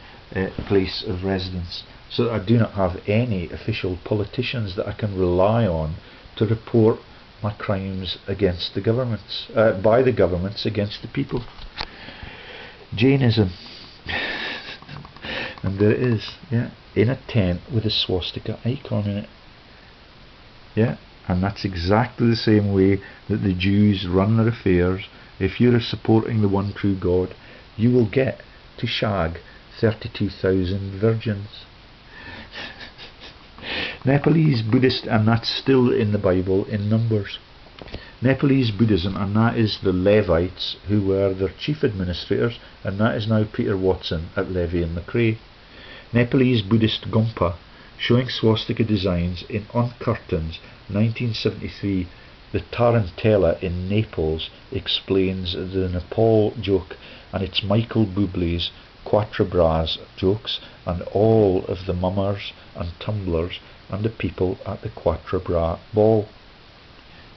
place of residence, so that I do not have any official politicians that I can rely on to report my crimes against the governments, by the governments against the people. Jainism. And there it is, yeah, in a tent with a swastika icon in it. Yeah, and that's exactly the same way that the Jews run their affairs. If you're supporting the one true God, you will get to shag 32,000 virgins. Nepalese Buddhist, and that's still in the Bible in Numbers. Nepalese Buddhism, and that is the Levites who were their chief administrators, and that is now Peter Watson at Levy and McRae. Nepalese Buddhist Gompa, showing swastika designs on curtains, 1973. The Tarantella in Naples explains the Nepal joke, and it's Michael Bublé's Quatre Bras jokes, and all of the mummers and tumblers and the people at the Quatre Bras ball.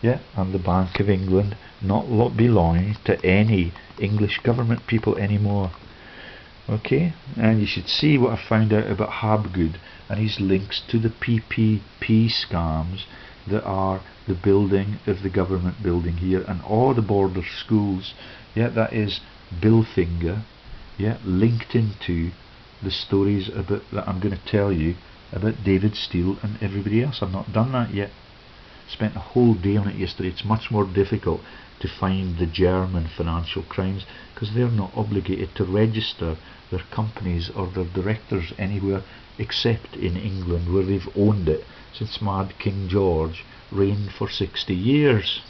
Yeah, and the Bank of England not belonging to any English government people anymore. Okay, and you should see what I found out about Habgood and his links to the PPP scams that are the building of the government building here and all the border schools. Yeah, that is Billfinger, yeah, linked into the stories about that I'm going to tell you about David Steele and everybody else. I've not done that yet. Spent a whole day on it yesterday. It's much more difficult to find the German financial crimes because they're not obligated to register their companies or their directors anywhere except in England, where they've owned it since Mad King George reigned for 60 years.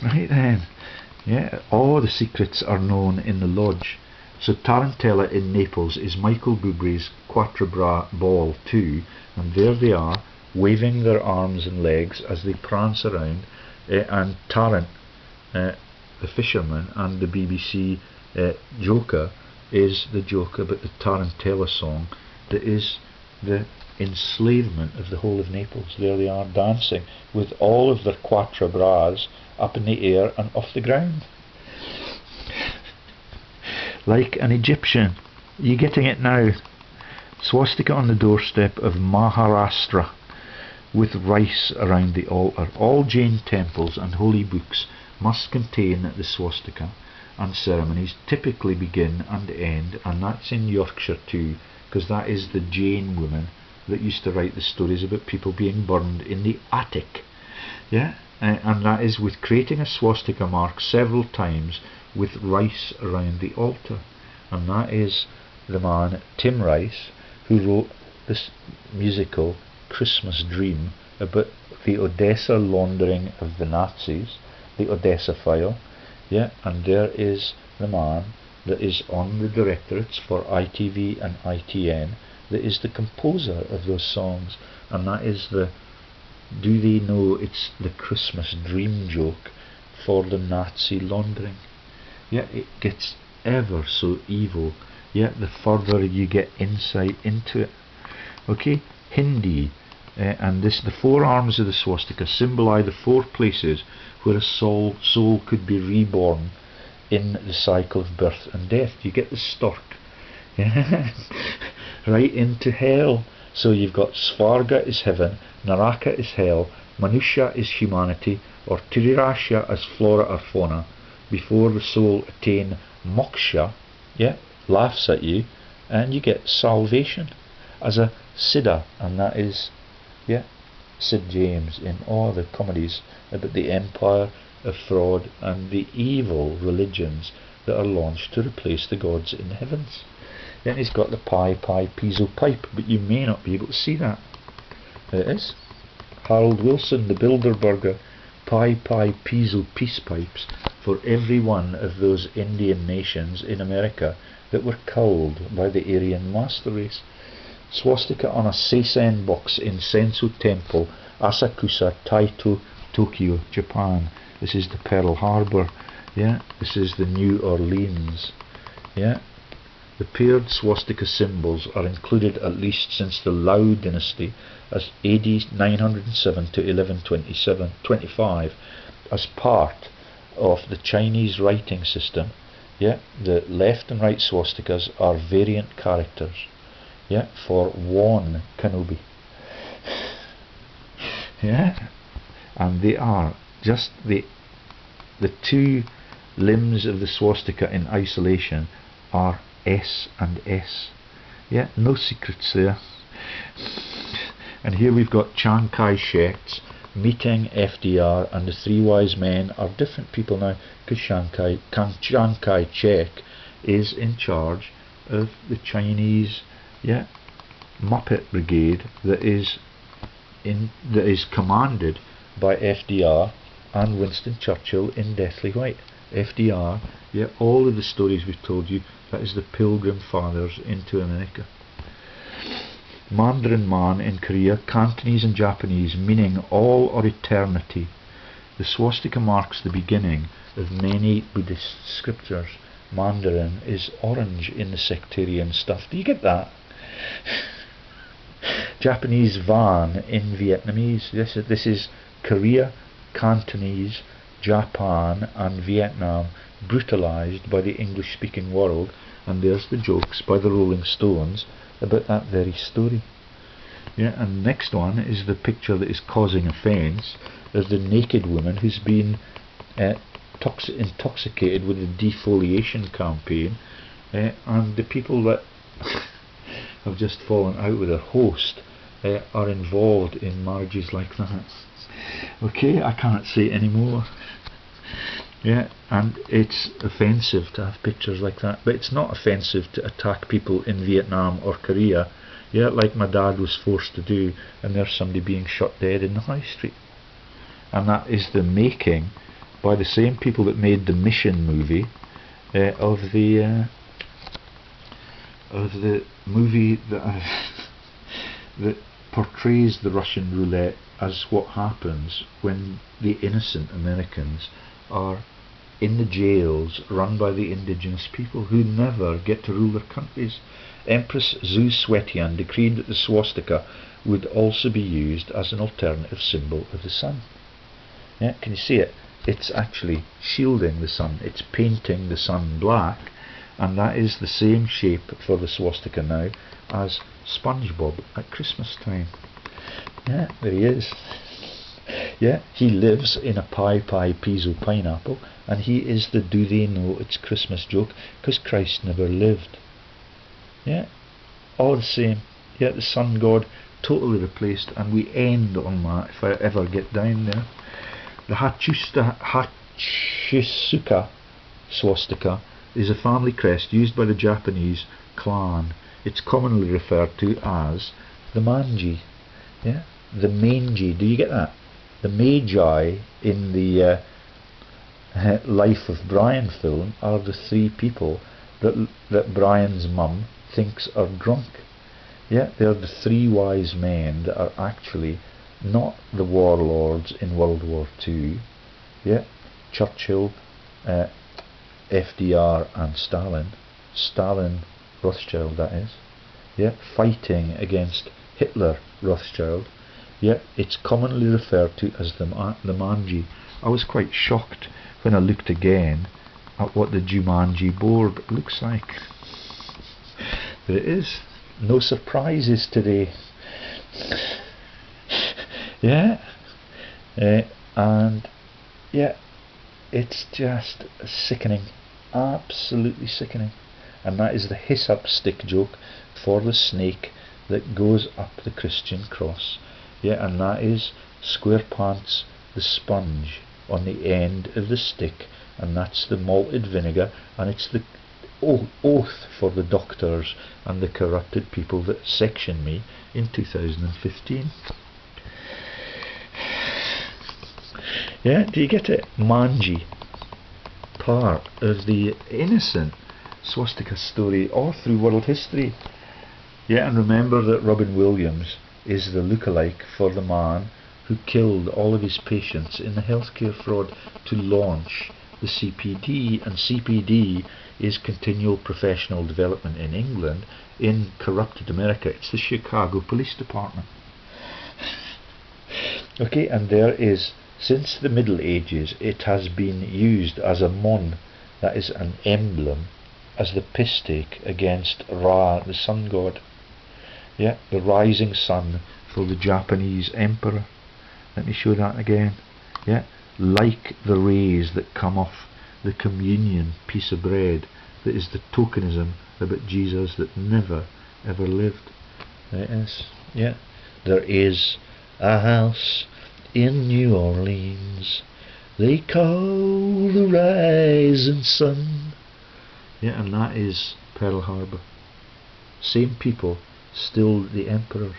Right then, yeah, all the secrets are known in the lodge. So Tarantella in Naples is Michael Bublé's Quatre Bras ball too, and there they are, waving their arms and legs as they prance around, and Tarrant, the fisherman, and the BBC joker is the joke about the Tarantella song that is the enslavement of the whole of Naples. There they are dancing with all of their Quatre Bras up in the air and off the ground. Like an Egyptian. You getting it now? Swastika on the doorstep of Maharashtra, with rice around the altar. All Jain temples and holy books must contain the swastika, and ceremonies typically begin and end, and that's in Yorkshire too, because that is the Jain woman that used to write the stories about people being burned in the attic. Yeah, and that is with creating a swastika mark several times with rice around the altar. And that is the man Tim Rice who wrote this musical Christmas Dream about the Odessa laundering of the Nazis, the Odessa file. Yeah, and there is the man that is on the directorates for ITV and ITN that is the composer of those songs, and that is the do they know it's the Christmas Dream joke for the Nazi laundering. Yeah, it gets ever so evil, yeah, the further you get insight into it. Okay, Hindi, and this, the four arms of the swastika symbolize the four places where a soul could be reborn in the cycle of birth and death. You get the Stork, yeah, right into hell. So you've got Svarga is heaven, Naraka is hell, Manusha is humanity, or Tirirasha as flora or fauna, before the soul attain moksha, yeah, laughs at you, and you get salvation as a Siddha, and that is, yeah, Sid James in all the comedies about the empire of fraud and the evil religions that are launched to replace the gods in the heavens. Then he's got the Pi Pi Pizzo pipe, but you may not be able to see that. There it is. Harold Wilson, the Bilderberger Pi Pi Pizzo peace pipes for every one of those Indian nations in America that were culled by the Aryan master race. Swastika on a seisen box in Senso Temple, Asakusa, Taito, Tokyo, Japan. This is the Pearl Harbor Yeah, this is the New Orleans. Yeah, the paired swastika symbols are included at least since the Liao dynasty as AD 907 to 1125 as part of the Chinese writing system. Yeah, the left and right swastikas are variant characters. Yeah, for one Kenobi. Yeah, and they are just the two limbs of the swastika in isolation are S and S. Yeah, no secrets there. And here we've got Chiang Kai-shek's meeting FDR, and the three wise men are different people now, because Chiang Kai-shek is in charge of the Chinese, yeah, Muppet Brigade that is commanded by FDR and Winston Churchill in Deathly White. FDR, yeah, all of the stories we've told you, that is the Pilgrim Fathers into America. Mandarin Man in Korea, Cantonese and Japanese meaning all or eternity. The swastika marks the beginning of many Buddhist scriptures. Mandarin is orange in the sectarian stuff. Do you get that? Japanese van in Vietnamese. This is Korea, Cantonese, Japan and Vietnam brutalized by the English speaking world, and there's the jokes by the Rolling Stones about that very story. Yeah, and the next one is the picture that is causing offence of the naked woman who's been intoxicated with the defoliation campaign, and the people that have just fallen out with their host are involved in marriages like that. Okay, I can't say any more. Yeah, and it's offensive to have pictures like that, but it's not offensive to attack people in Vietnam or Korea, yeah, like my dad was forced to do, and there's somebody being shot dead in the high street. And that is the making, by the same people that made the Mission movie, of the movie that that portrays the Russian roulette as what happens when the innocent Americans are in the jails run by the indigenous people who never get to rule their countries. Empress Zhu Suetian decreed that the swastika would also be used as an alternative symbol of the sun. Yeah, can you see it? It's actually shielding the sun, it's painting the sun black, and that is the same shape for the swastika now as SpongeBob at Christmas time. Yeah, there he is. Yeah, he lives in a pie pizzo pineapple, and he is the do they know it's Christmas joke, because Christ never lived. Yeah, all the same. Yeah, the sun god totally replaced, and we end on that if I ever get down there. The Hachisuka swastika is a family crest used by the Japanese clan. It's commonly referred to as the manji. Yeah, the manji. Do you get that? The magi in the Life of Brian film are the three people that Brian's mum thinks are drunk. Yeah, they're the three wise men that are actually not the warlords in World War II. Yeah, Churchill, FDR and Stalin Rothschild, that is. Yeah, fighting against Hitler Rothschild. Yeah, it's commonly referred to as the Manji. I was quite shocked when I looked again at what the JuMANJI board looks like. There it is. No surprises today. Yeah, and yeah, it's just sickening, absolutely sickening. And that is the hiss-up stick joke for the snake that goes up the Christian cross. Yeah, and that is Square Pants the sponge on the end of the stick, and that's the malted vinegar, and it's the oath for the doctors and the corrupted people that sectioned me in 2015. Yeah, do you get it? Manji, part of the innocent swastika story all through world history. Yeah, and remember that Robin Williams is the lookalike for the man who killed all of his patients in the healthcare fraud to launch the CPD, and CPD is Continual Professional Development in England. In corrupted America, it's the Chicago Police Department. Okay, and there is, since the Middle Ages, it has been used as a mon, that is an emblem, as the piss take against Ra, the sun god. Yeah, the rising sun for the Japanese emperor. Let me show that again. Yeah, like the rays that come off the communion piece of bread, that is the tokenism about Jesus that never ever lived. There it is. Yeah, there is a house in New Orleans they call the rising sun. Yeah, and that is Pearl Harbor. Same people, still the emperors,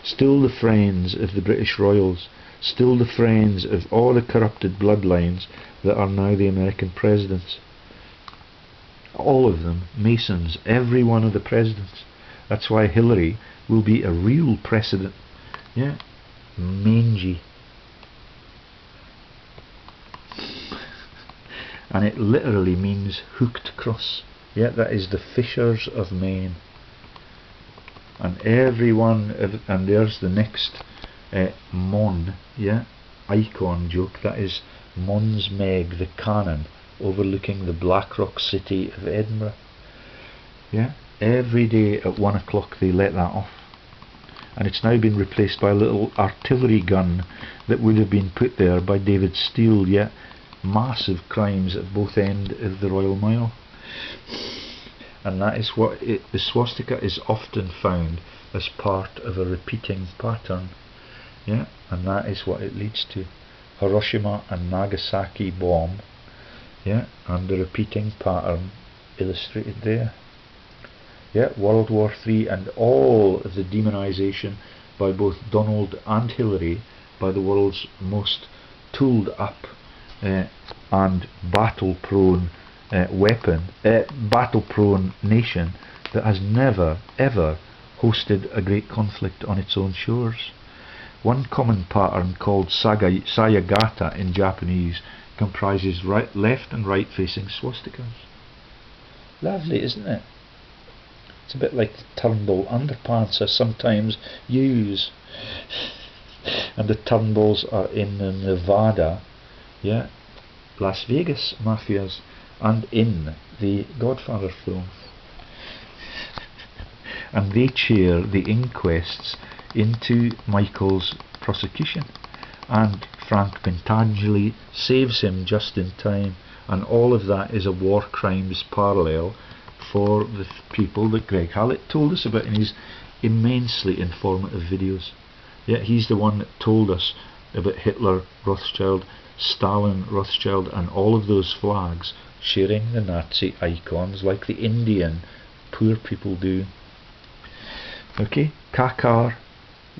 still the friends of the British royals, still the friends of all the corrupted bloodlines that are now the American presidents. All of them Masons, every one of the presidents. That's why Hillary will be a real precedent. Yeah, mangy. And it literally means hooked cross. Yeah, that is the fishers of men. And every one of, and there's the next Mon, yeah, icon joke. That is Mons Meg, the cannon overlooking the Blackrock city of Edinburgh. Yeah, every day at 1 o'clock they let that off, and it's now been replaced by a little artillery gun that would have been put there by David Steele. Yeah, massive crimes at both ends of the Royal Mile. And that is what the swastika is often found as part of a repeating pattern. Yeah, and that is what it leads to. Hiroshima and Nagasaki bomb. Yeah, and the repeating pattern illustrated there. Yeah, World War III and all of the demonisation by both Donald and Hillary by the world's most tooled up and battle prone battle prone nation that has never ever hosted a great conflict on its own shores. One common pattern called Sayagata in Japanese comprises left and right facing swastikas. Lovely, isn't it? It's a bit like the Turnbull underpants I sometimes use. And the Turnbulls are in the Nevada, yeah, Las Vegas mafias, and in the Godfather film. And they chair the inquests into Michael's prosecution, and Frank Pentangeli saves him just in time, and all of that is a war crimes parallel for the people that Greg Hallett told us about in his immensely informative videos. Yeah, he's the one that told us about Hitler, Rothschild, Stalin, Rothschild, and all of those flags sharing the Nazi icons like the Indian poor people do. Okay, Kakar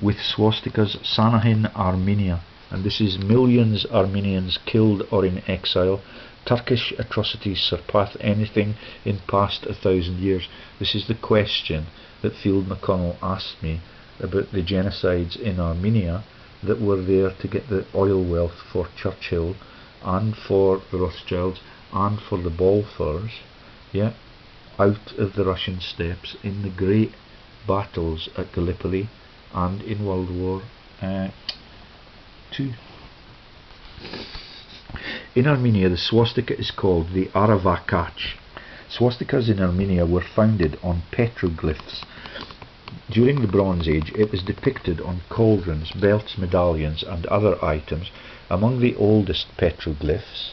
with swastikas, Sanahin, Armenia, and this is millions Armenians killed or in exile. Turkish atrocities surpass anything in past 1,000 years. This is the question that Field McConnell asked me about the genocides in Armenia that were there to get the oil wealth for Churchill and for the Rothschilds and for the Balfours, yeah, out of the Russian steppes in the great battles at Gallipoli and in World War II. In Armenia, the swastika is called the Aravakach. Swastikas in Armenia were founded on petroglyphs. During the Bronze Age, it was depicted on cauldrons, belts, medallions, and other items. Among the oldest petroglyphs,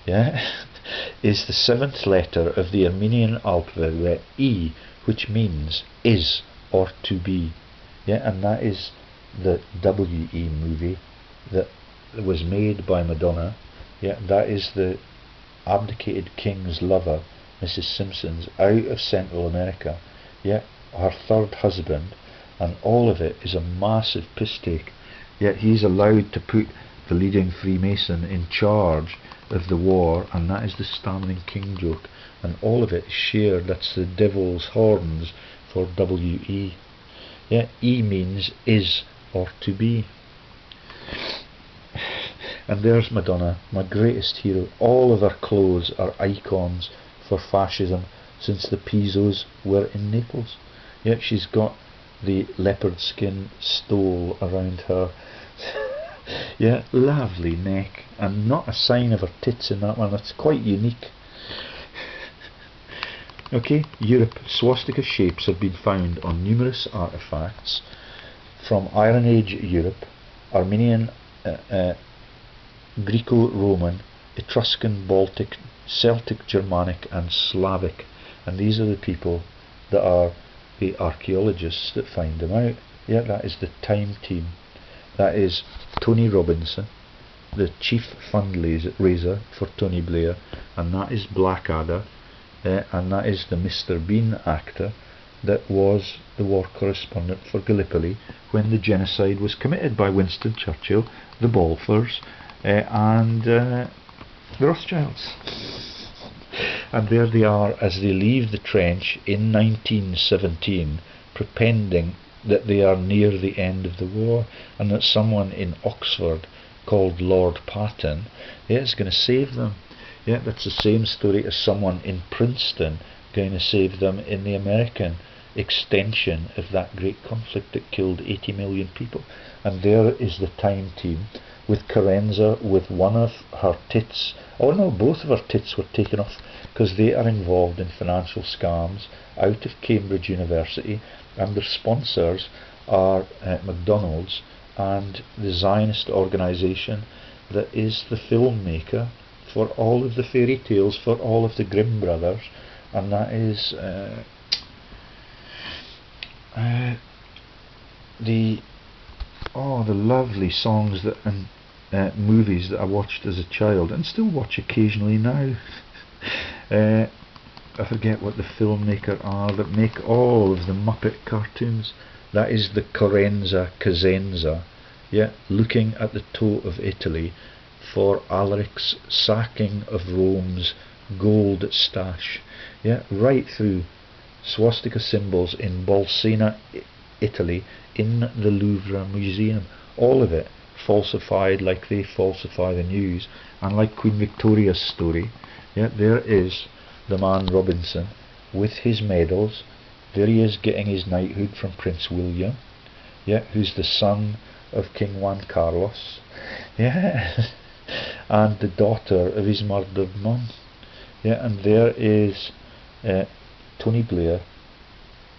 yeah, is the 7th letter of the Armenian alphabet, E, which means is or to be. Yeah, and that is the WE movie that was made by Madonna. Yeah, that is the abdicated king's lover, Mrs. Simpson's, out of Central America. Yeah, her third husband, and all of it is a massive piss take. Yet he's allowed to put the leading Freemason in charge of the war, and that is the Stammering King joke, and all of it is shared. That's the devil's horns for WE. Yeah, E means is or to be. And there's Madonna, my greatest hero. All of her clothes are icons for fascism since the Pisos were in Naples. Yeah, she's got the leopard skin stole around her. Yeah, lovely neck, and not a sign of her tits in that one. That's quite unique. Okay, Europe. Swastika shapes have been found on numerous artefacts from Iron Age Europe, Armenian, Greco-Roman, Etruscan, Baltic, Celtic, Germanic and Slavic. And these are the people that are the archaeologists that find them out. Yeah, that is the Time team. That is Tony Robinson, the chief fundraiser for Tony Blair, and that is Blackadder, and that is the Mr. Bean actor that was the war correspondent for Gallipoli when the genocide was committed by Winston Churchill, the Balfours, and the Rothschilds. And there they are as they leave the trench in 1917, pretending that they are near the end of the war, and that someone in Oxford called Lord Patton is going to save them. Yeah, that's the same story as someone in Princeton going to save them in the American extension of that great conflict that killed 80 million people. And there is the Time team with Carenza with one of her tits, oh no, both of her tits were taken off because they are involved in financial scams out of Cambridge University, and their sponsors are McDonald's and the Zionist organisation that is the filmmaker for all of the fairy tales for all of the Grimm brothers, and that is the lovely songs that and movies that I watched as a child and still watch occasionally now. I forget what the filmmaker are that make all of the Muppet cartoons. That is the Cosenza, yeah, looking at the toe of Italy for Alaric's sacking of Rome's gold stash. Yeah, right through swastika symbols in Bolsena, Italy, in the Louvre Museum. All of it falsified like they falsify the news, and like Queen Victoria's story. Yeah, there is the man Robinson with his medals. There he is getting his knighthood from Prince William, yeah, who's the son of King Juan Carlos, yeah, and the daughter of his murdered mum. Yeah, and there is Tony Blair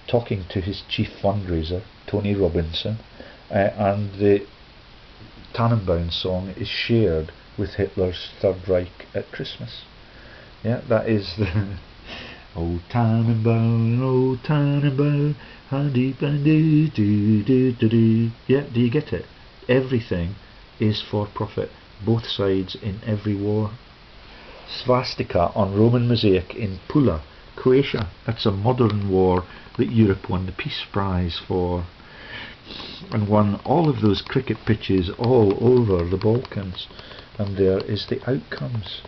talking to his chief fundraiser, Tony Robinson, and the Tannenbaum song is shared with Hitler's Third Reich at Christmas. Yeah, that is the Oh Tannenbaum, how deep and do. Yeah, do you get it? Everything is for profit, both sides in every war. Swastika on Roman mosaic in Pula, Croatia. That's a modern war that Europe won the Peace Prize for, and won all of those cricket pitches all over the Balkans. And there is the outcomes.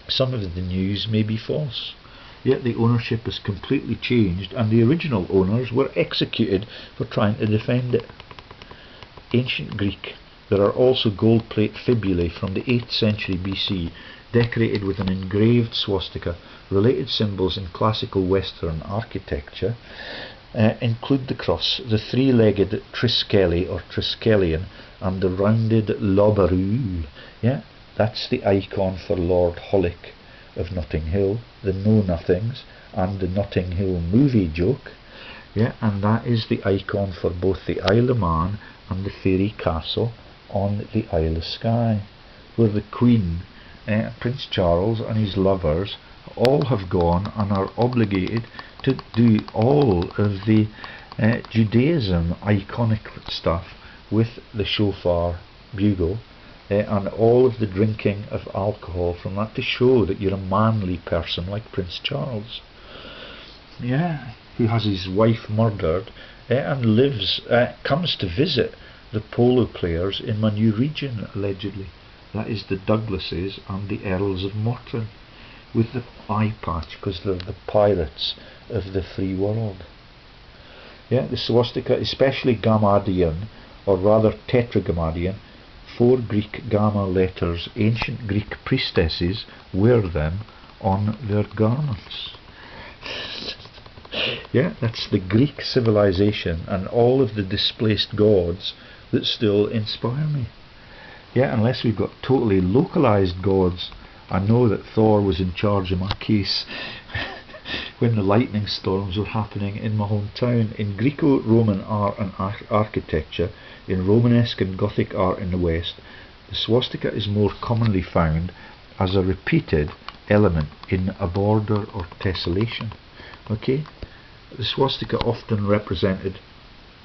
Some of the news may be false, yet the ownership has completely changed, and the original owners were executed for trying to defend it. Ancient Greek. There are also gold plate fibulae from the 8th century BC, decorated with an engraved swastika. Related symbols in classical Western architecture include the cross, the three-legged Triskeli or Triskelion, and the rounded Lobaroo. Yeah, that's the icon for Lord Hollick of Notting Hill, the Know-Nothings, and the Notting Hill movie joke. Yeah, and that is the icon for both the Isle of Man and the fairy castle on the Isle of Skye, where the Queen, Prince Charles and his lovers all have gone and are obligated to do all of the Judaism iconic stuff with the shofar bugle, and all of the drinking of alcohol from that, to show that you're a manly person like Prince Charles, yeah, who has his wife murdered, and lives, comes to visit the polo players in my new region, allegedly. That is the Douglases and the Earls of Morton, with the eye patch, because they're the pirates of the free world. Yeah, the swastika, especially Gamadian, or rather Tetragramadian, 4 Greek gamma letters ancient Greek priestesses wear them on their garments. Yeah, that's the Greek civilization and all of the displaced gods that still inspire me. Yeah, unless we've got totally localized gods. I know that Thor was in charge of my case when the lightning storms were happening in my hometown. In Greco-Roman art and architecture, in Romanesque and Gothic art in the West, the swastika is more commonly found as a repeated element in a border or tessellation. Okay? The swastika often represented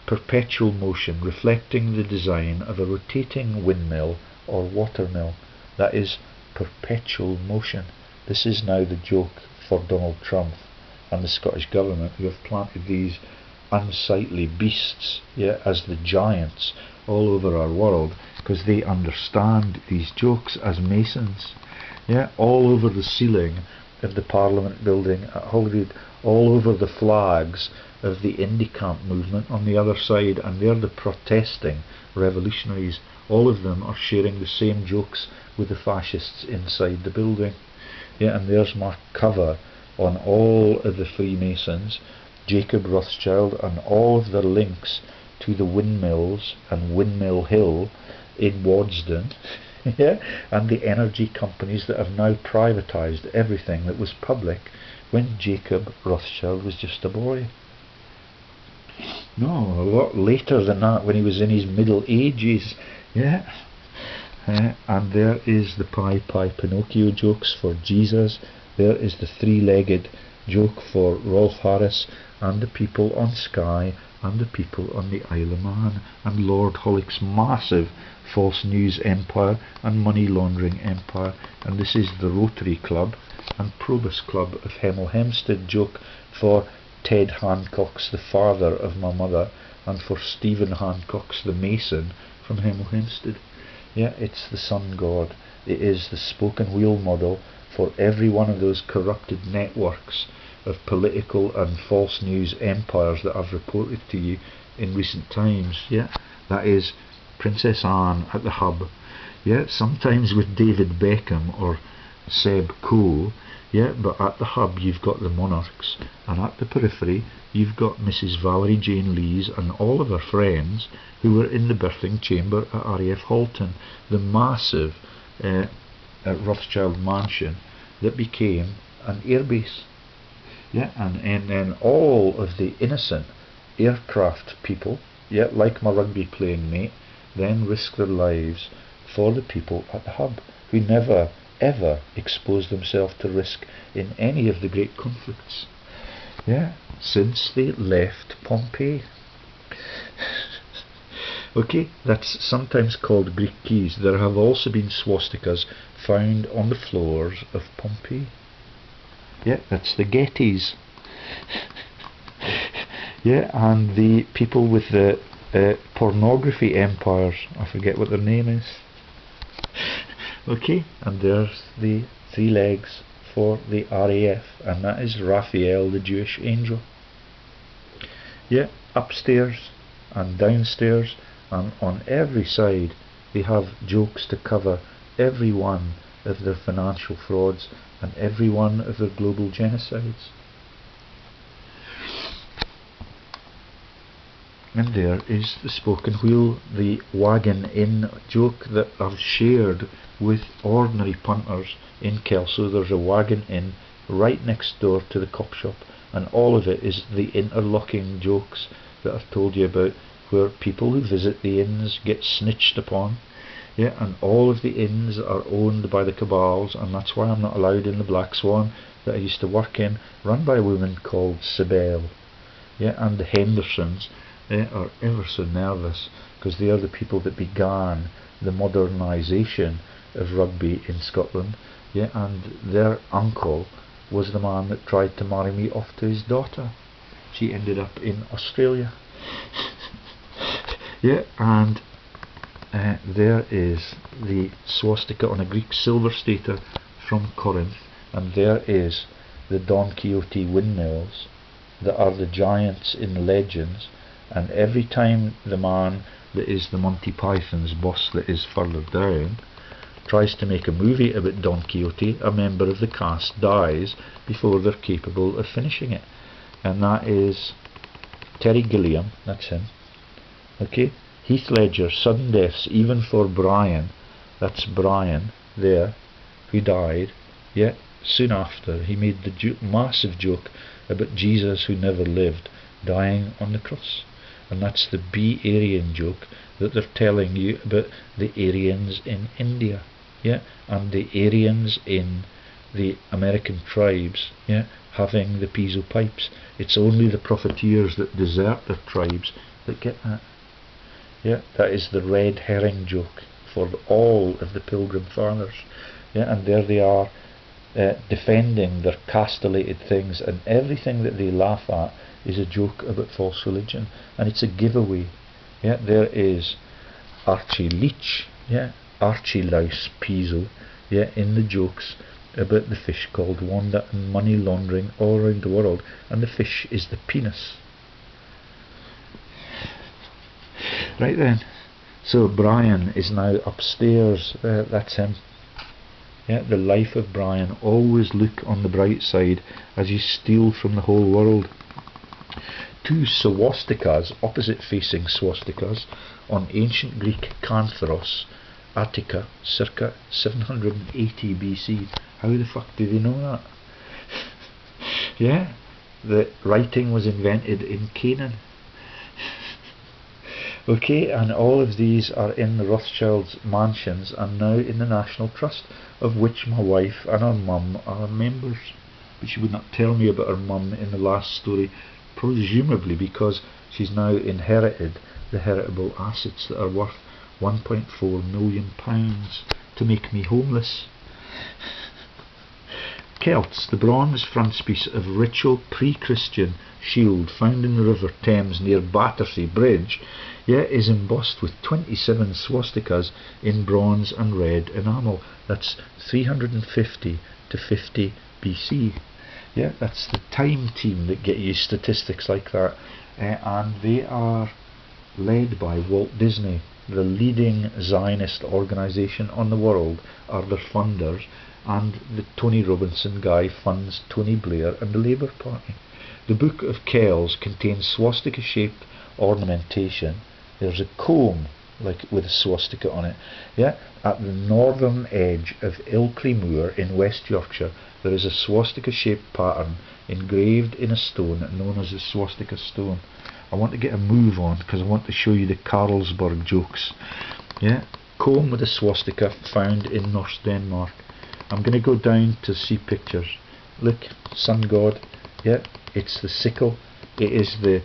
perpetual motion, reflecting the design of a rotating windmill or watermill. That is perpetual motion. This is now the joke for Donald Trump and the Scottish Government, who have planted these unsightly beasts, yeah, as the giants all over our world, because they understand these jokes as Masons. Yeah, all over the ceiling of the Parliament building at Holyrood, all over the flags of the Indie Camp movement on the other side, and they're the protesting revolutionaries. All of them are sharing the same jokes with the fascists inside the building. Yeah, and there's my cover on all of the Freemasons, Jacob Rothschild, and all of their links to the windmills and Windmill Hill in Wadsden. Yeah, and the energy companies that have now privatised everything that was public when Jacob Rothschild was just a boy. No, a lot later than that, when he was in his middle ages. Yeah. And there is the Pie Pinocchio jokes for Jesus. There is the 3-legged joke for Rolf Harris and the people on SKYE and the people on the Isle of Man, and Lord Hollick's massive false news empire and money laundering empire. And this is the Rotary Club and Probus Club of Hemel Hempstead joke for Ted Hancock's the father of my mother, and for Stephen Hancock's the mason from Hemel Hempstead. Yeah, it's the sun god. It is the spoken wheel model for every one of those corrupted networks of political and false news empires that I've reported to you in recent times. Yeah, that is Princess Anne at the hub. Yeah, sometimes with David Beckham or Seb Coe. Yeah, but at the hub you've got the monarchs, and at the periphery you've got Mrs. Valerie Jane Lees and all of her friends who were in the birthing chamber at RAF Halton, the massive Rothschild mansion that became an airbase. Yeah, and then all of the innocent aircraft people, yeah, like my rugby playing mate, then risk their lives for the people at the hub, who never ever exposed themselves to risk in any of the great conflicts. Yeah, since they left Pompeii. Okay, that's sometimes called Greek keys. There have also been swastikas found on the floors of Pompeii. Yeah, that's the Gettys. Yeah, and the people with the pornography empires, I forget what their name is. Okay, and there's the 3 legs for the RAF, and that is Raphael, the Jewish angel. Yeah, upstairs and downstairs and on every side they have jokes to cover every one of their financial frauds and every one of their global genocides. And there is the spoken wheel, the wagon in joke that I've shared with ordinary punters in Kelso. There's a wagon inn right next door to the cop shop, and all of it is the interlocking jokes that I've told you about, where people who visit the inns get snitched upon. Yeah, and all of the inns are owned by the cabals, and that's why I'm not allowed in the Black Swan that I used to work in, run by a woman called Sibel. Yeah, and the Hendersons are ever so nervous, because they are the people that began the modernisation of rugby in Scotland. Yeah, and their uncle was the man that tried to marry me off to his daughter. She ended up in Australia. Yeah, and there is the swastika on a Greek silver stater from Corinth, and there is the Don Quixote windmills that are the giants in the legends. And every time the man that is the Monty Python's boss that is further down, tries to make a movie about Don Quixote. A member of the cast dies before they're capable of finishing it, and that is Terry Gilliam, that's him. Okay, Heath Ledger, sudden deaths even for Brian, that's Brian there, who died, yet soon after he made the massive joke about Jesus who never lived dying on the cross. And that's the Be-Aryan joke that they're telling you about the Aryans in India, yeah, and the Aryans in the American tribes, yeah, having the Piso pipes. It's only the profiteers that desert their tribes that get that. Yeah, that is the red herring joke for all of the Pilgrim Fathers. Yeah, and there they are defending their castellated things, and everything that they laugh at is a joke about false religion, and it's a giveaway. Yeah, there is Archie Leach, yeah, Archie Louse Piso, yeah, in the jokes about the fish called Wanda and money laundering all around the world, and the fish is the penis. Right then, so Brian is now upstairs, that's him. Yeah, the life of Brian. Always look on the bright side as you steal from the whole world. Two swastikas, opposite facing swastikas, on ancient Greek Canthros, Attica, circa 780 BC. How the fuck do they know that? Yeah, the writing was invented in Canaan. Okay, and all of these are in the Rothschilds' mansions and now in the National Trust, of which my wife and her mum are members. But she would not tell me about her mum in the last story, presumably because she's now inherited the heritable assets that are worth £1.4 million to make me homeless. Celts, the bronze frontispiece of ritual pre-Christian shield found in the River Thames near Battersea Bridge, yeah, is embossed with 27 swastikas in bronze and red enamel. That's 350 to 50 BC. Yeah, that's the Time team that get you statistics like that, and they are led by Walt Disney. The leading Zionist organisation on the world are their funders, and the Tony Robinson guy funds Tony Blair and the Labour Party. The Book of Kells contains swastika-shaped ornamentation. There's a comb, like with a swastika on it. Yeah, at the northern edge of Ilkley Moor in West Yorkshire, there is a swastika-shaped pattern engraved in a stone known as the swastika stone. I want to get a move on because I want to show you the Carlsberg jokes. Yeah, comb with a swastika found in North Denmark. I'm going to go down to see pictures. Look, sun god. Yeah, it's the sickle. It is the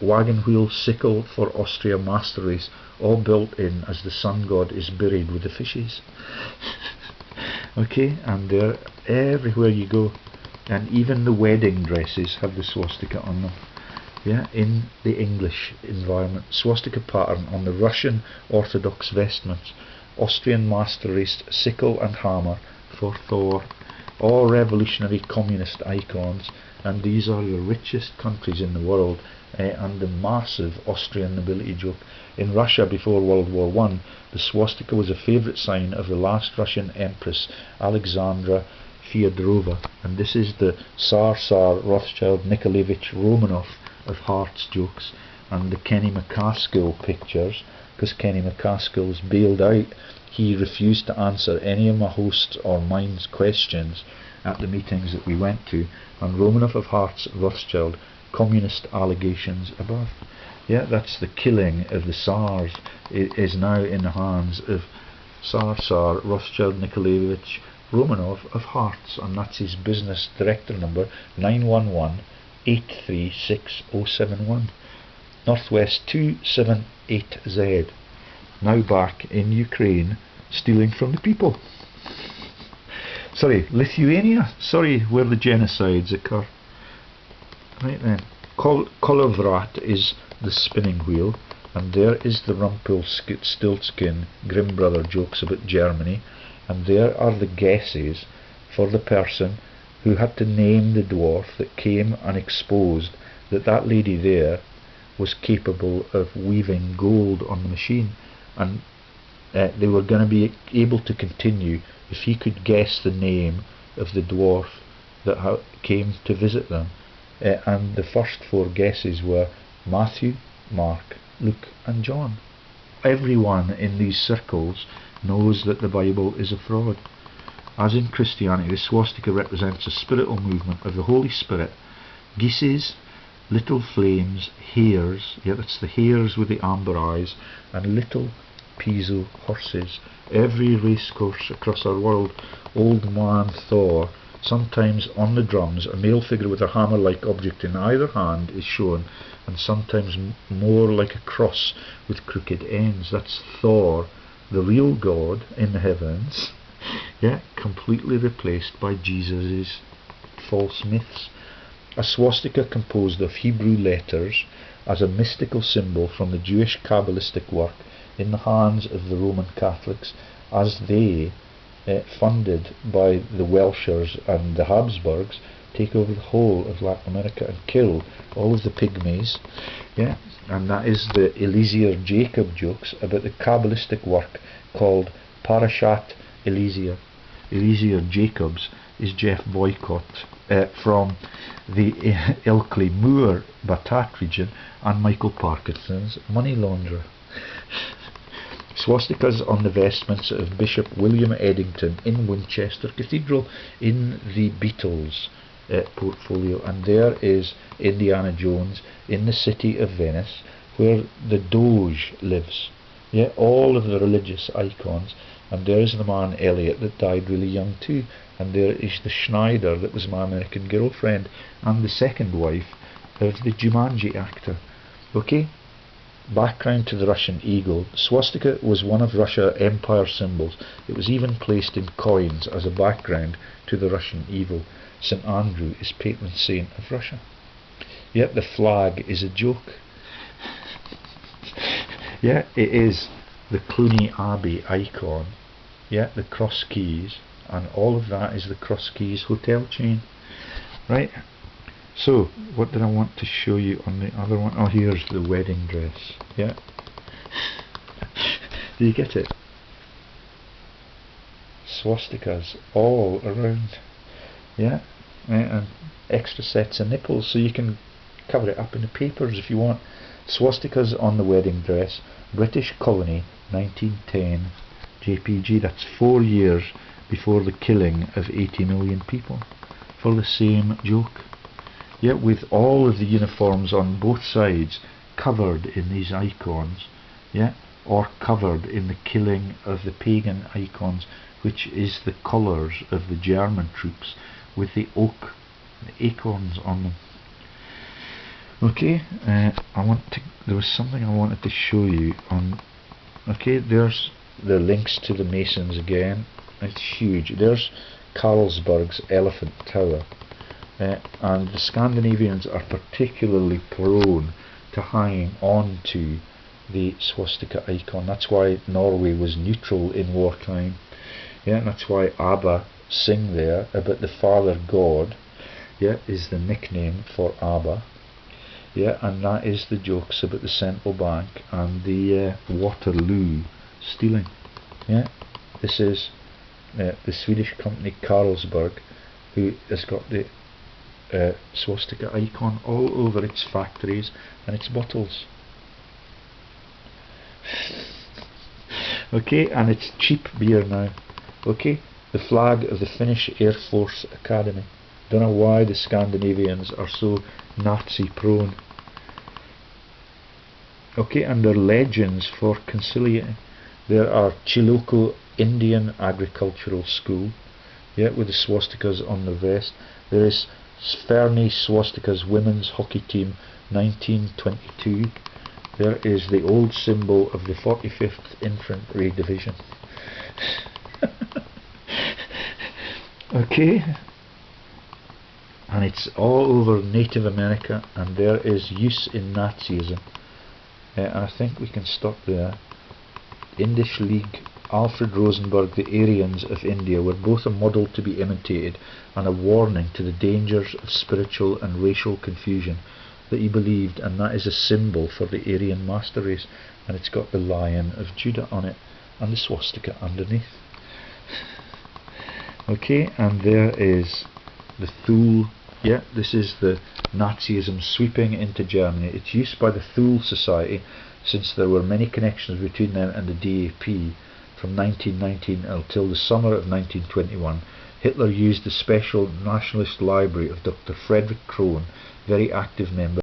wagon wheel sickle for Austria Master Race, all built in as the sun god is buried with the fishes. Okay, and they're everywhere you go, and even the wedding dresses have the swastika on them. Yeah, in the English environment, swastika pattern on the Russian Orthodox vestments, Austrian Master Race sickle and hammer for Thor, all revolutionary communist icons, and these are the richest countries in the world, and the massive Austrian nobility joke. In Russia before World War I, the swastika was a favourite sign of the last Russian Empress, Alexandra Fyodorova, and this is the Tsar Rothschild Nikolaevich Romanov of Hearts jokes, and the Kenny McCaskill pictures, because Kenny McCaskill's bailed out. He refused to answer any of my hosts or mine's questions at the meetings that we went to, and Romanov of Hearts Rothschild, communist allegations above. Yeah, that's the killing of the Tsars. It is now in the hands of Tsar Rothschild Nikolaevich Romanov of Hearts, and that's his business director number 911-836-071, Northwest 278Z. Now back in Ukraine, stealing from the people. Sorry, Lithuania. Sorry, where the genocides occur. Right then, Kolovrat is the spinning wheel, and there is the Rumpelstiltskin Grimm Brother jokes about Germany, and there are the guesses for the person who had to name the dwarf that came and exposed that that lady there was capable of weaving gold on the machine, and they were going to be able to continue if he could guess the name of the dwarf that came to visit them. And the first 4 guesses were Matthew, Mark, Luke and John. Everyone in these circles knows that the Bible is a fraud. As in Christianity, the swastika represents a spiritual movement of the Holy Spirit. Geeses, little flames, hares, yeah, that's the hares with the amber eyes, and little Piso horses. Every racecourse across our world, Old Man Thor, sometimes on the drums, a male figure with a hammer-like object in either hand is shown, and sometimes more like a cross with crooked ends. That's Thor, the real God in the heavens, yeah, completely replaced by Jesus' false myths. A swastika composed of Hebrew letters as a mystical symbol from the Jewish Kabbalistic work in the hands of the Roman Catholics, as they, funded by the Welshers and the Habsburgs, take over the whole of Latin America and kill all of the pygmies. Yeah, and that is the Eliezer Jacob jokes about the Kabbalistic work called Parashat Eliezer. Eliezer Jacobs is Jeff Boycott from the Ilkley Moor Batat region, and Michael Parkinson's money launderer. Swastikas on the vestments of Bishop William Eddington in Winchester Cathedral in the Beatles portfolio, and there is Indiana Jones in the city of Venice where the Doge lives. Yeah, all of the religious icons, and there is the man Elliot that died really young too, and there is the Schneider that was my American girlfriend and the second wife of the JuMANJI actor. Okay, background to the Russian eagle. Swastika was one of Russia's empire symbols. It was even placed in coins as a background to the Russian eagle. St. Andrew is patron saint of Russia. Yet the flag is a joke. Yeah, it is the Cluny Abbey icon. Yeah, the Cross Keys, and all of that is the Cross Keys hotel chain. Right, so what did I want to show you on the other one? Oh, here's the wedding dress. Yeah, do you get it? Swastikas all around. Yeah, and extra sets of nipples, so you can cover it up in the papers if you want. Swastikas on the wedding dress, British colony, 1910, JPG. That's 4 years before the killing of 80 million people for the same joke. Yet with all of the uniforms on both sides covered in these icons, yeah, or covered in the killing of the pagan icons, which is the colours of the German troops with the oak, the acorns on them. Okay, there was something I wanted to show you on. Okay, there's the links to the Masons again. It's huge. There's Carlsberg's Elephant Tower, and the Scandinavians are particularly prone to hang on to the swastika icon. That's why Norway was neutral in wartime. Yeah, and that's why ABBA sing there about the Father God. Yeah, is the nickname for ABBA. Yeah, and that is the jokes about the central bank and the Waterloo stealing. Yeah, this is the Swedish company Carlsberg, who has got the swastika icon all over its factories and its bottles. Okay, and it's cheap beer now. Okay, the flag of the Finnish Air Force Academy. Don't know why the Scandinavians are so Nazi prone. Okay, and their legends for conciliating. There are Chiloko Indian Agricultural School, yeah, with the swastikas on the vest. There is Fernie Swastika's Women's Hockey Team 1922. There is the old symbol of the 45th Infantry Division. Okay, and it's all over Native America, and there is use in Nazism. And I think we can stop there. Indisch League, Alfred Rosenberg, the Aryans of India were both a model to be imitated and a warning to the dangers of spiritual and racial confusion. that he believed, and that is a symbol for the Aryan master race, and it's got the Lion of Judah on it and the swastika underneath. Okay, and there is the Thule. Yeah, this is the Nazism sweeping into Germany. It's used by the Thule Society, since there were many connections between them and the DAP from 1919 until the summer of 1921. Hitler used the special nationalist library of Dr. Frederick Krohn, very active member